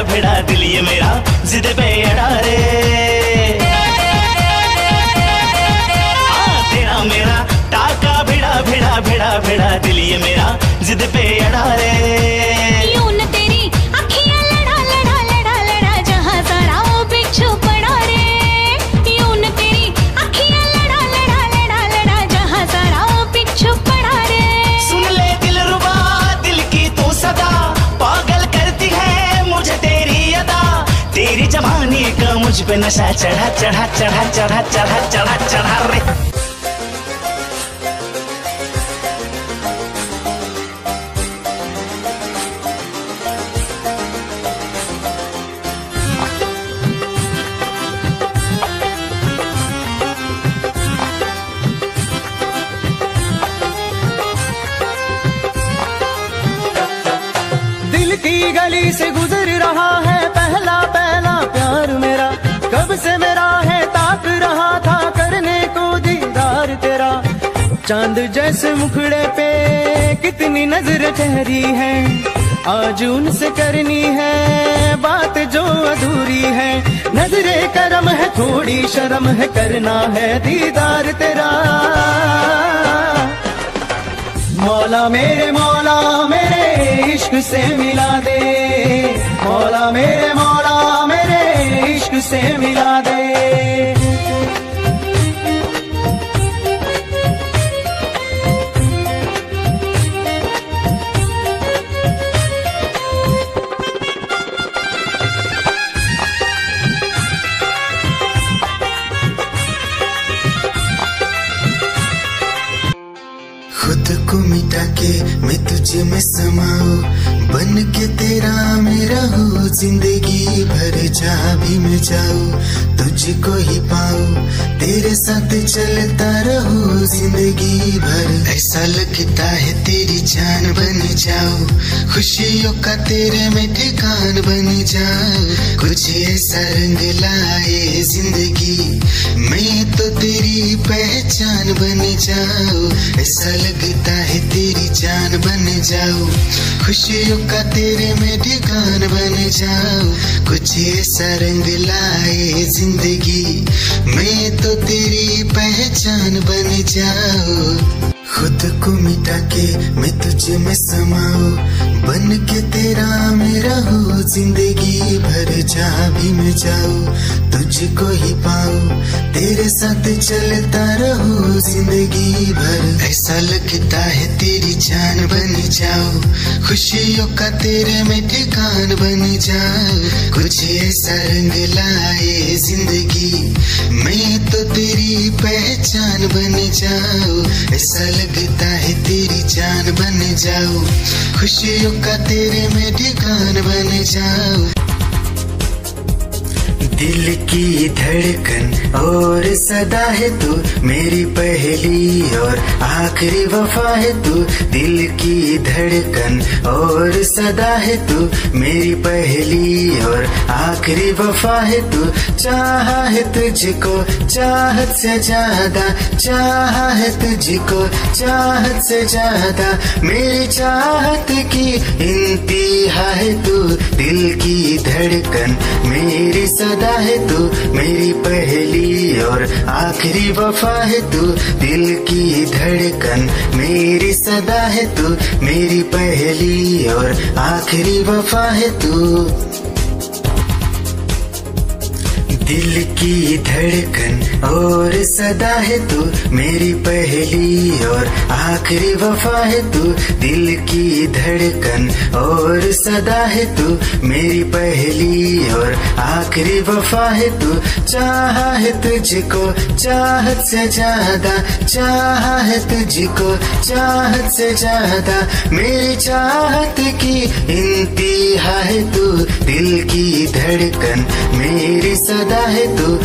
भेड़ा दिल ये मेरा जिद पे अड़ा रे, तेरा मेरा टाका भिड़ा भिड़ा भिड़ा भिड़ा दिल ये मेरा जिद पे अड़ा रे। यूं न तेरी अखियां लड़ा लड़ा लड़ा लड़ा जहां सारा वो बिच्छू पड़ा रे। यूं न तेरी अखियां लड़ा लड़ा लड़ा लड़ा जहां सारा वो बिच्छू पड़ा रे। सुन ले दिल रुबा दिल की तू सदा, पागल करती है मुझे तेरी अदा। तेरी जवानी का मुझ पे नशा चढ़ा चढ़ा चढ़ा चढ़ा चढ़ा चढ़ा चढ़ा रे। दिल की गली से गुजर रहा है पहला पहला प्यार मेरा, कब से मेरा है ताक रहा था करने को दीदार तेरा। चांद जैसे मुखड़े पे कितनी नजर ठहरी है, आज उनसे करनी है बात जो अधूरी है। नजरे करम है थोड़ी शर्म है, करना है दीदार तेरा। मौला मेरे इश्क से मिला दे, मौला मेरे इश्क से मिला दे। खुद को मिटा के मैं तुझे में समाऊं, बन के तेरा मेरा हूँ जिंदगी भर। जहाँ भी मैं जाऊँ तुझको ही पाऊँ, तेरे साथ चलता रहूँ जिंदगी भर। ऐसा लगता है तेरी जान बन जाऊँ, खुशियों का तेरे में ठिकान बन जाऊँ। कुछ ऐसा रंग लाए जिंदगी, मैं तो तेरी पहचान बन जाऊँ। ऐसा लगता है तेरी जान बन जाऊँ, खुशियों का तेरे में ठिकान बन जाऊँ। कुछ ऐसा रंग लाए जिंदगी, मैं तो तेरी पहचान बन जाऊँ। खुद को मिटा के मैं तुझे में समाऊं, बन के तेरा मेरा हूँ जिंदगी भर। जहाँ भी मैं जाऊँ तुझको ही पाऊँ, तेरे साथ चलता रहूँ जिंदगी भर। ऐसा लगता है तेरी जान बन जाऊँ, खुशियों का तेरे में ठिकान बन जाऊँ। कुछ ऐसा रंग लाए जिंदगी, मैं तो तेरी पहचान बन जाऊँ। ऐसा लगता है तेरी जान बन जाऊं, खुशियों का तेरे में ठिकान बन जाऊं। दिल की धड़कन और सदा है तू, मेरी पहली और आखिरी वफा है तू। दिल की धड़कन और सदा है तू, मेरी पहली और आखिरी वफा है तू। चाहा है तुझको चाहत से ज्यादा, चाहा है तुझको चाहत से ज्यादा, मेरी चाहत की इंतहा है तू। दिल की धड़कन मेरी सदा है तू, मेरी पहली और आखिरी वफा है तू। दिल की धड़कन मेरी सदा है तू, मेरी पहली और आखिरी वफा है तू। दिल की धड़कन और सदा है तू, मेरी पहली और आखिरी वफा है तू। दिल की धड़कन और सदा है तू, मेरी पहली और आखिरी वफा है तू। चाहा है तुझको चाहत से ज्यादा, चाहा है तुझको चाहत से ज्यादा, मेरी चाहत की इंतहा है तू। दिल की धड़कन मेरी सदा है तू।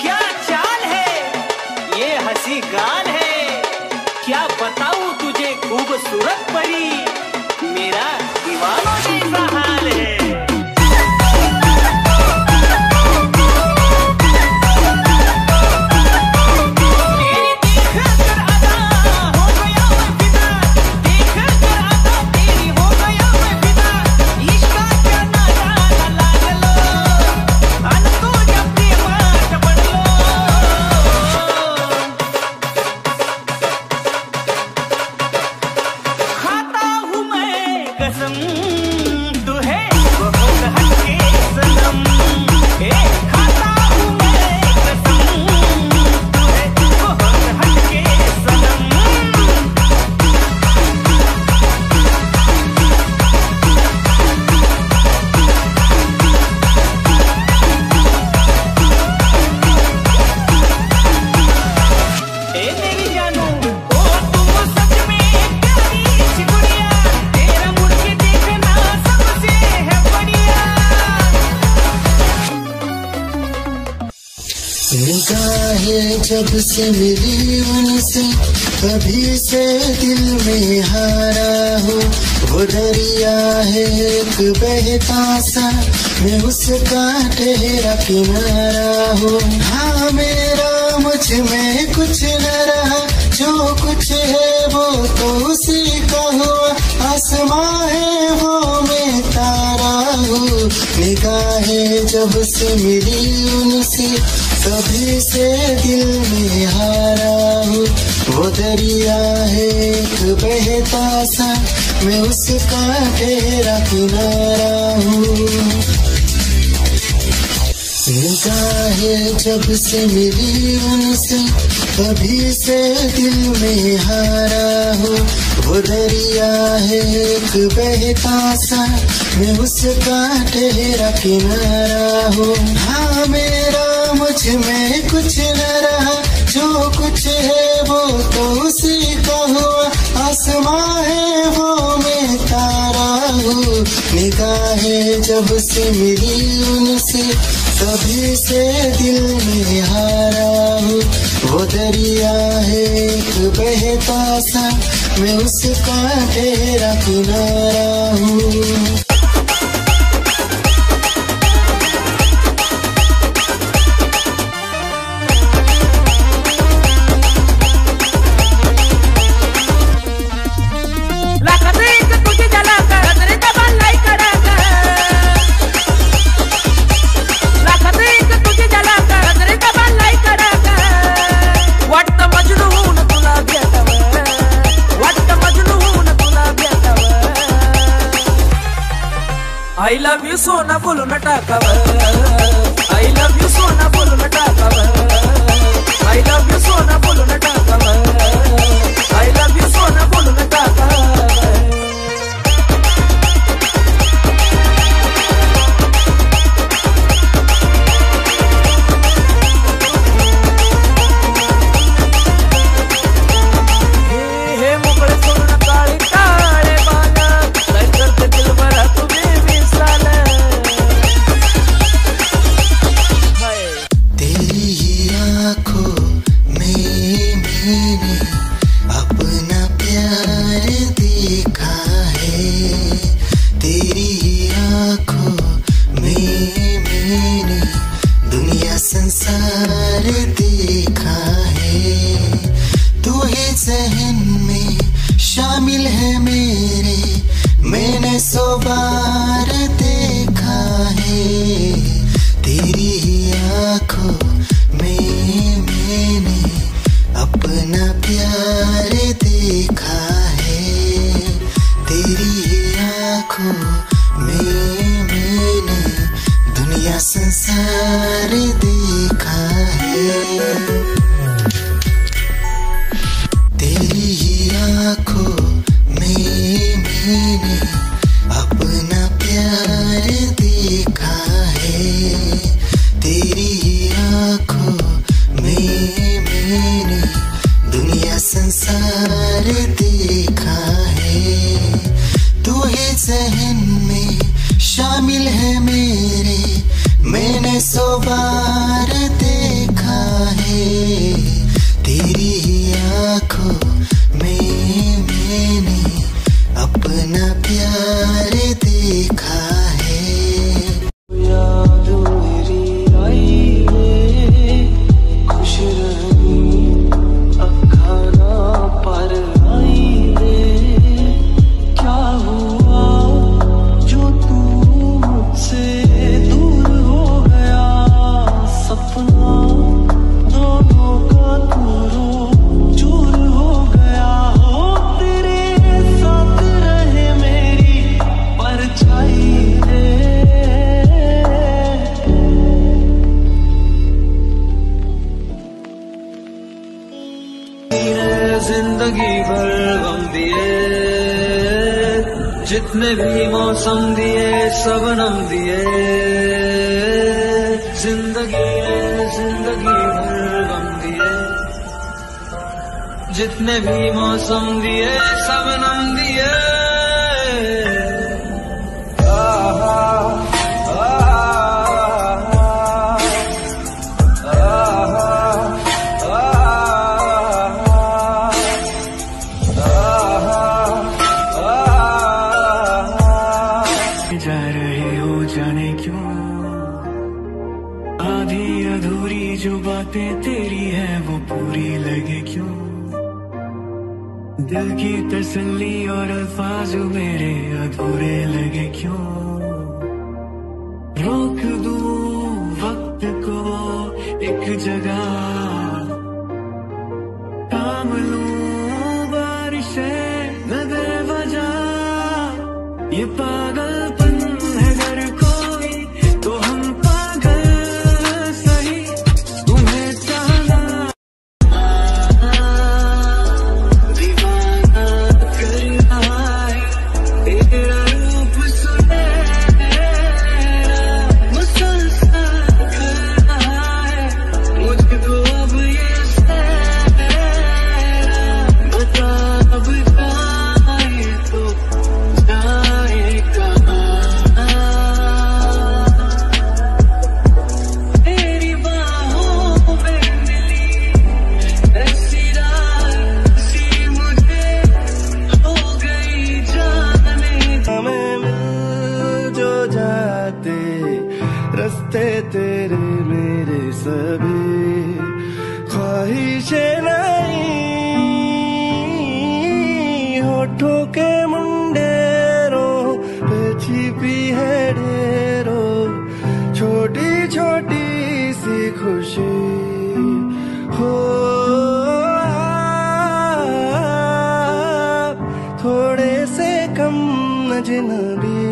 क्या चाल है ये हंसी गान है, क्या बताऊं तुझे खूबसूरत परी, मेरा दीवानों जैसा हाल है। निगाहें जब से मिली उनसे, कभी से दिल में हारा हो। वो दरिया है एक बहता सा, मैं उसका ठहरा किनारा हो। हाँ मेरा मुझ में कुछ न रहा, जो कुछ है वो तो उसी का हुआ। आसमां है वो मैं तारा हूँ। निगाहें जब से मिली उनसे, कभी से दिल में हारा हूँ। वो दरिया है एक बहता सा, मैं उसका ठहरा किनारा हूँ। निगाहें जब से मिली उनसे, कभी से दिल में हारा हूँ। वो दरिया है एक बहता सा, मैं उसका ठहरा किनारा हूँ। हाँ मेरा मुझ में कुछ न रहा, जो कुछ है वो तो उसी का हुआ। आसमां है वो मैं तारा हूँ। निगाहें जब से मिली उनसे, कभी से दिल में हारा हूँ। वो दरिया है एक बहता सा, मैं उसका ठहरा किनारा हूँ। I love you सोना बोलो न टाकावर, I love you सोना बोलो न टाकावर, I love you सोना बोलो न टाकावर, I love you सोना बोलो न टाकावर। जिंदगी भर गम दिए, जितने भी मौसम दिए सबनम दिए, जिंदगी भर गम दिए, जितने भी मौसम दिए सबनम दिए। जा रहे हो जाने क्यों, आधी अधूरी जो बातें तेरी है वो पूरी लगे क्यों, दिल की तसल्ली और अल्फाज मेरे अधूरे लगे क्यों, रोक दूं वक्त को एक जगह, थाम लूं बारिशें न दे वजह, ये पागलपन है अगर कोई तो हम पागल सही, तुम्हें चाहना दीवाना कर रहा है, तेरा रूप सुनहरा मुसलसल कर रहा है, मुझको अब ये सहरा बता, अब जाए तो जाए कहाँ, तेरी बाहों में मिली ऐसी रात सी मुझे हो गई जाने, हमें मिल जो जाते रास्ते तेरे मेरे सभी, ख्वाहिशें नहीं होठों के मुंडेरों पे छिपी है ढेरों, छोटी छोटी सी खुशी हो, थोड़े से कम अजनबी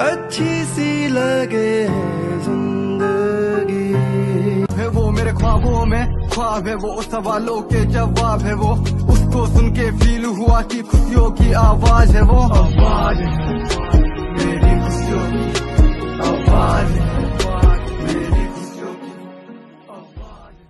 अच्छी सी लगे है जिंदगी, है वो मेरे ख्वाबों में ख्वाब है, वो सवालों के जवाब है, वो उसको सुन के फील हुआ कि खुशियों की आवाज है, वो आवाज है मेरी खुशियों की आवाज है, मेरी खुशियों की आवाज है।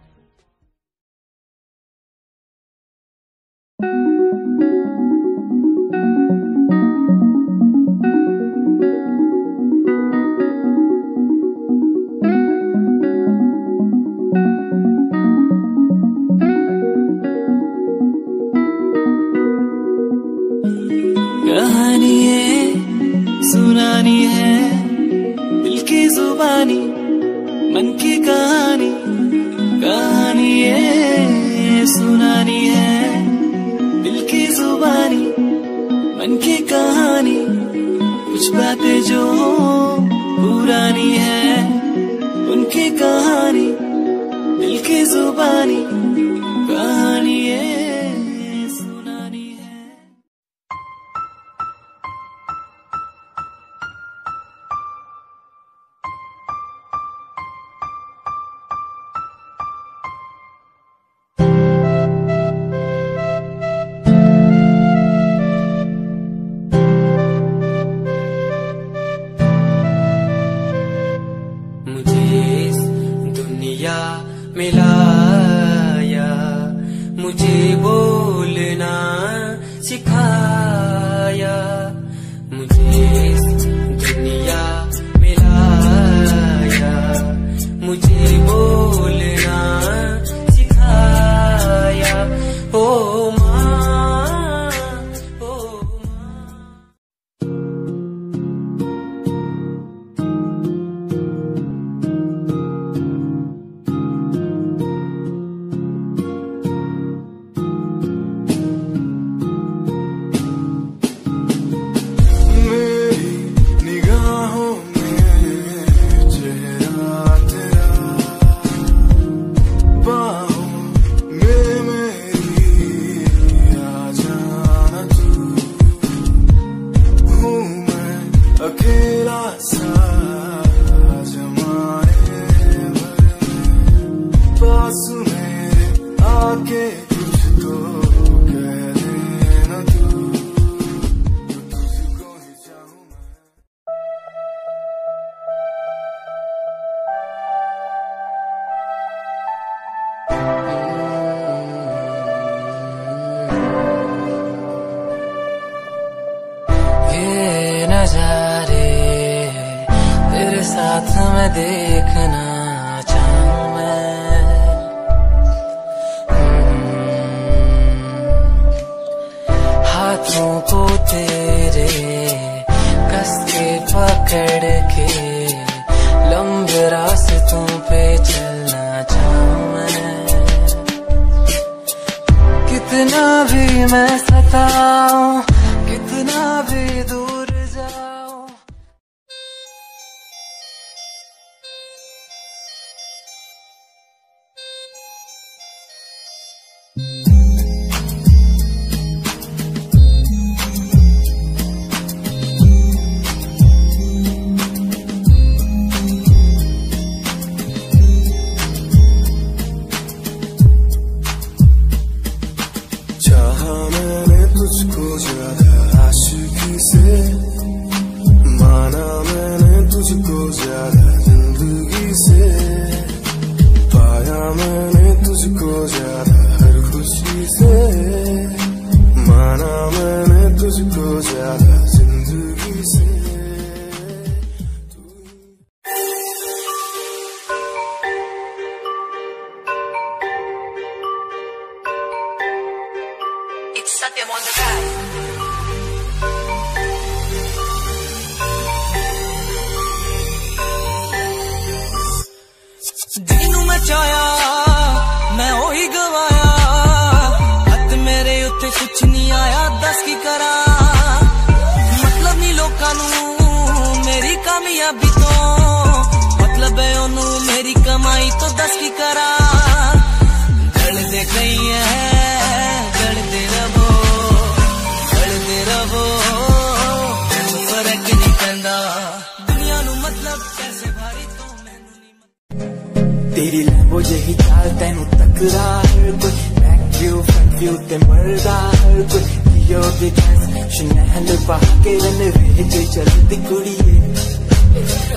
कहानी है सुनानी है, दिल की जुबानी मन की कहानी, कहानी है सुनानी है, दिल की जुबानी मन की कहानी, कुछ बातें जो पुरानी है उनकी कहानी, दिल की जुबानी कहानी है सुनानी है। मिलाया, मुझे बोलना सिखाया, मुझे दुनिया मिलाया, मुझे बोलना सिखाया, ओ माँ ओ पास मेरे आके तुझको देखना चाहूं मैं। हाथों को तेरे कस के पकड़ के लंबे रास्तों पे चलना चाहूं मैं। कितना भी मैं सताऊं, कितना भी दूर जाऊं। चाहा मैंने तुझको ज्यादा आशिकी से, माना मैंने तुझको ज्यादा जिंदगी से, पाया मैंने तुझको ज्यादा हर खुशी से, माना मैंने तुझको ज्यादा जिंदगी से। It's Satyam on the track. ਜਿਹਨੂੰ ਮੈਂ ਚਾਹਿਆ ਮੈਂ ਉਹੀ ਗਵਾਇਆ, ਹੱਥ ਮੇਰੇ ਉੱਤੇ ਕੁਛ ਨਹੀਂ ਆਇਆ, ਦੱਸ ਕੀ ਕਰਾਂ। ਮਤਲਬ ਨਹੀਂ ਲੋਕਾਂ ਨੂੰ ਮੇਰੀ ਕਾਮਯਾਬੀ ਤੋਂ, ਮਤਲਬ ਹੈ ਉਹਨੂੰ ਮੇਰੀ ਕਮਾਈ ਤੋਂ, ਦੱਸ ਕੀ ਕਰਾਂ। ਗਲਦੇ ਕਈ ਹੈ गलते रहो फर्क नहीं पैंदा दुनिया नू, मतलब पैसे भारी तो मैनू नहीं। तेरी लैम्बो जही चाल तैनू टकरा हर कोई, बैक व्यू फ्रंट व्यू ते मरदा हर कोई। दियो दे डांस शनैल पा के रनवे ते चलदी कुड़िए,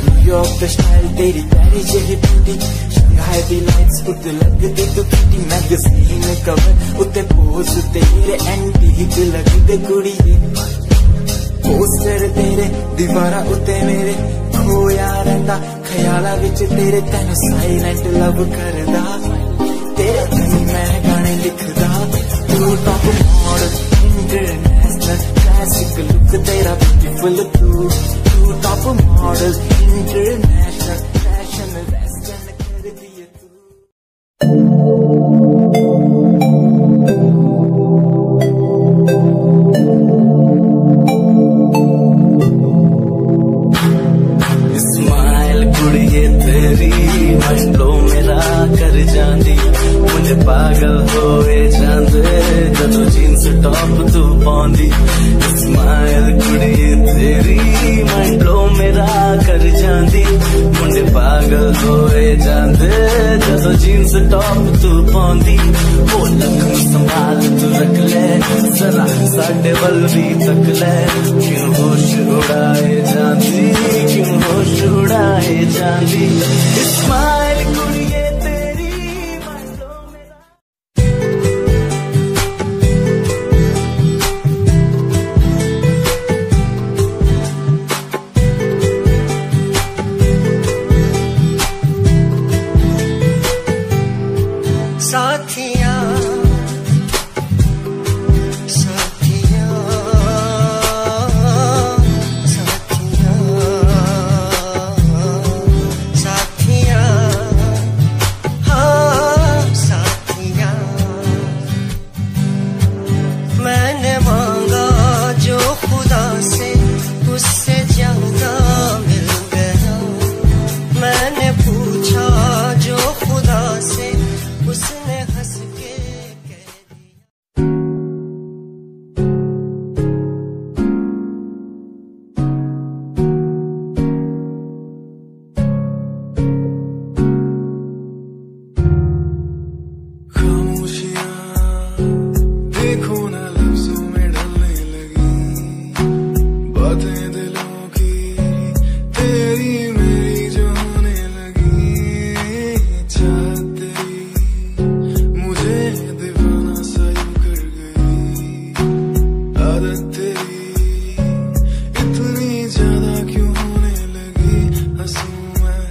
न्यूयॉर्क दा स्टाइल तेरी प्यारी जही ब्यूटी, शंघाई दी लाइट्स उत्ते लगदी तू किटी, मैगज़ीन कवर उत्ते पोज तेरे एंटीक लगदे कुड़िए। पोस्टर तेरे दीवारा उत्ते मेरे खोया रहिंदा, ख्यालां विच तेरे तैनू साइलेंट लव करदा, तेरे लिए मैं गाने लिखदा। तू top model international classic look तेरा ब्यूटीफुल, तू top model international fashion western कर दिए तू। स्माइल कुड़िए तेरी मंडलो मेरा कर जांदी, मुझे पागल होए जांदे जदों जीन्स टॉप तू पाउंदी। स्माइल कुड़िए तेरी मंडलो मेरा कर जांदी, मुझे पागल होए जांदे जदों जीन्स टॉप तू पाउंदी। वो लखन संभाल तू रख ले जरा साडे वल भी तक ले, क्यों होश उड़ाए जांदी, क्यों होश उड़ाए जांदी। स्माइल कुड़िए तेरी मंडलो मेरा। साथिया साथिया साथिया साथिया, हाँ साथिया। मैंने मांगा जो खुदा से उससे ज्यादा मिल गया, मैंने पूछा जो खुदा से उसने हंस के कह दिया। खामोशियां देखो ना लफ्जों में ढलने लगी, बातें दिलों की तेरी मेरी जो होने लगी। चाहत तेरी मुझे दीवाना सा यूं कर गई, आदत तेरी इतनी ज्यादा क्यों होने लगी। हंसूं मैं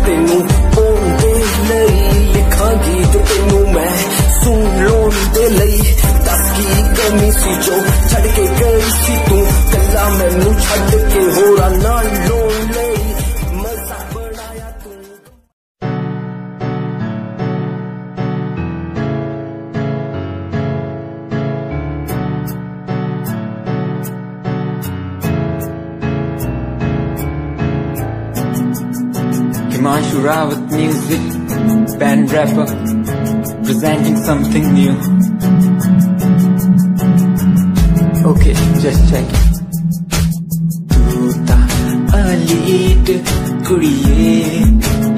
तेनू बोलते लई लिखा गीत तेनू मैं सुन लोन दे लई दस की कमी सी जो छड़ के गई सी तू कला मैनू छड़ के होरा ना लोन लई मजा बनाया तू Himanshu Rawat music, band rapper, presenting something new. Okay, just check it. Tu ta alit kuriye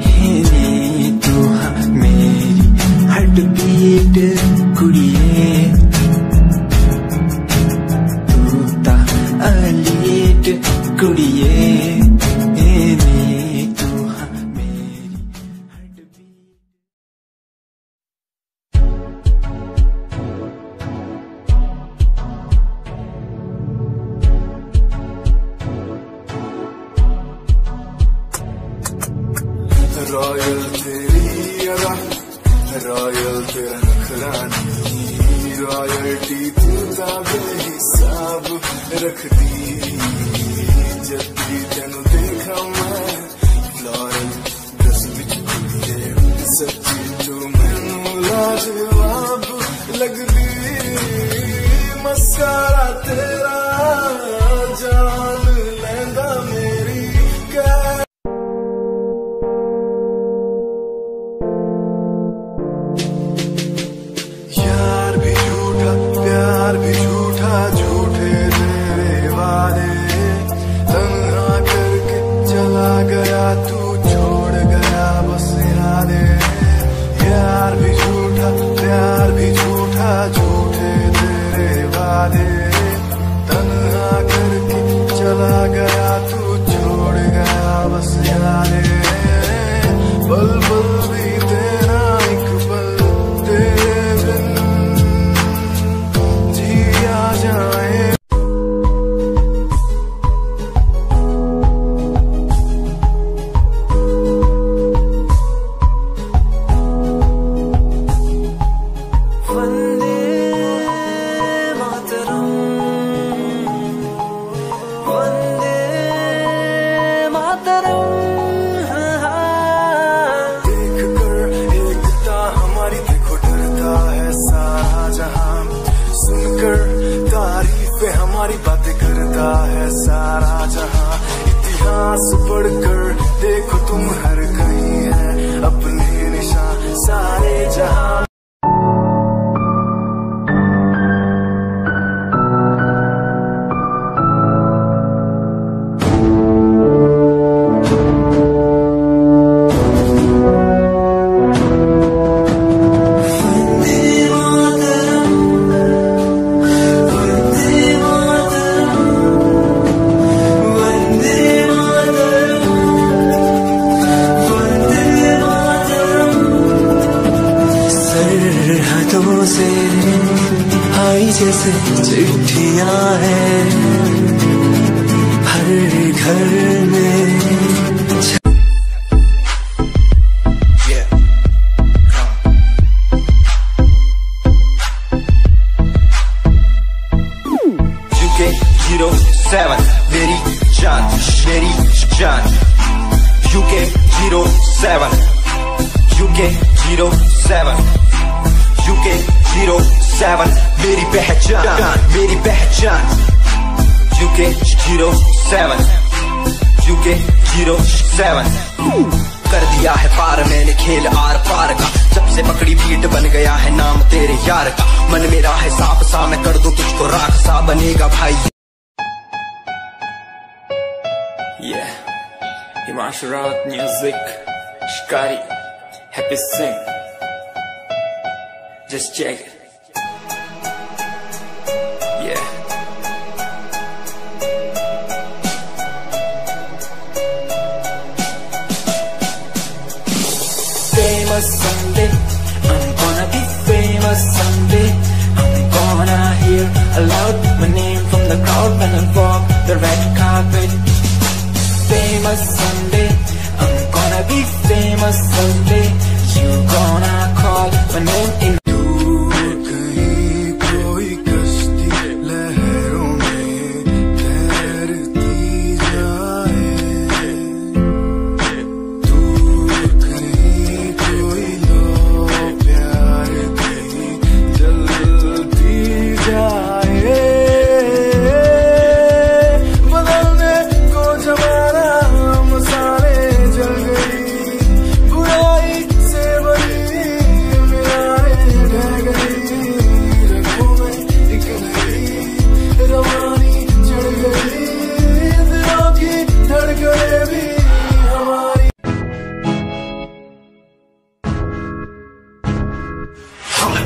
hine tu ha meri heartbeat kuriye. Tu ta alit kuriye hine. Royal तेरी अदा रॉयल तेरा नखरानी रॉयल्टी तू दा बेहिसाब रखदी जब भी तेनू देखा मैं फ्लोरल ड्रेस विच कुड़िए सच्ची तू मैनू लाजवाब लगदी मस्कारा तेरा जान लैंदा मेरी प्यार भी झूठा झूठे तेरे वादे तन्हा करके चला गया तू छोड़ गया बस यादे यार भी झूठा प्यार भी झूठा झूठे तेरे वादे तन्हा करके चला गया तू छोड़ गया बस यादे पल पल भी तेरा एक पल तेरे जाए वंदे मातरम वंदे मातरम देख कर एकता हमारी देखो डरता है सारा जहां सुनकर तारीफें हमारी बातें करता है सारा जहां इतिहास पढ़कर देखो तुम हर कहीं है अपने निशान सारे जहां सरहदों से आई जैसे चिट्ठियां हैं हर घर में UK07 मेरी जान UK07 UK07 UK07 मेरी पहचान UK07 UK07 कर दिया है पार मैंने खेल आर पार का जब से पकड़ी बीट बन गया है नाम तेरे यार का मन मेरा है साफ सा मैं कर दूं तुझको राख सा बनेगा भाई Yeah, Himanshu Rawat music, Shikari, Happy Singh. Just check it. Yeah. Famous someday, I'm gonna be famous someday. I'm gonna hear aloud my name from the crowd when I walk the red carpet. Famous someday, I'm gonna be famous. famous someday. You gonna call my name in.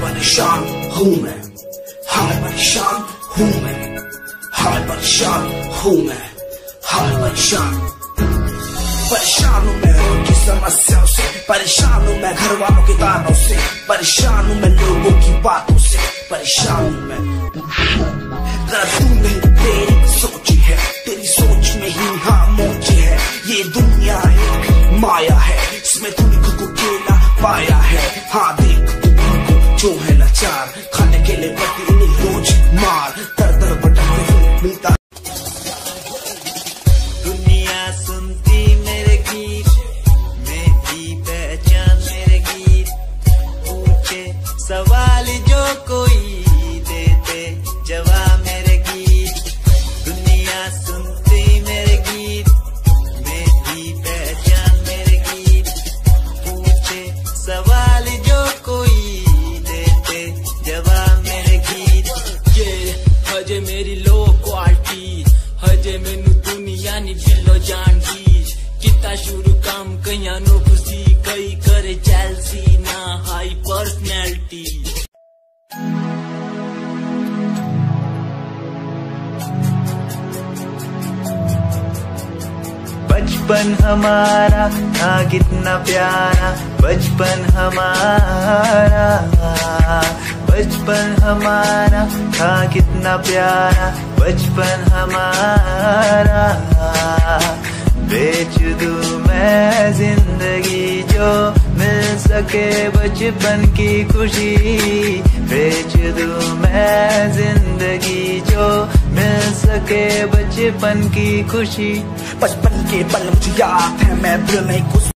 परेशान हूँ मैं, हाँ परेशान हूँ मैं, हाँ परेशान हूँ मैं, हाँ परेशान हूँ मैं रोज की समस्याओं से, परेशान हूँ मैं घर वालों के तानों से, परेशान हूँ मैं लोगों की बातों से, परेशान हूँ मैं। तू नहीं तेरी सोची है, तेरी सोच में ही हाँ मोची है, ये दुनिया एक माया है, इसमें तूने खुद को अकेला पाया है। हाँ देख जो है लाचार, खाने के लिए पति इन्हें रोज मार, दर दर भटकते हुए मिलता। दुनिया सुनती मेरे गीत, मेरी पहचान मेरे गीत, पूछे सवाल जो कोई देते जवाब मेरे गीत। दुनिया सुनती मेरे गीत, मेरी पहचान मेरे गीत, पूछे सवाल जो कोई जवाब मेरे गीत। ये हजे मेरी लो क्वालिटी, हजे मैनू दुनिया नी दिलो जान दी, किता शुरू काम कईयां नो खुशी, कई करे जेलसी ना हाई पर्सनैलिटी। बचपन हमारा था कितना प्यारा, बचपन हमारा, बचपन हमारा था कितना प्यारा, बचपन हमारा। बेच दूं मैं जिंदगी जो मिल सके बचपन की खुशी, बेच दूं मैं जिंदगी जो मिल सके बचपन की खुशी। बचपन के पल मुझे याद है, मैं दिल नहीं कुछ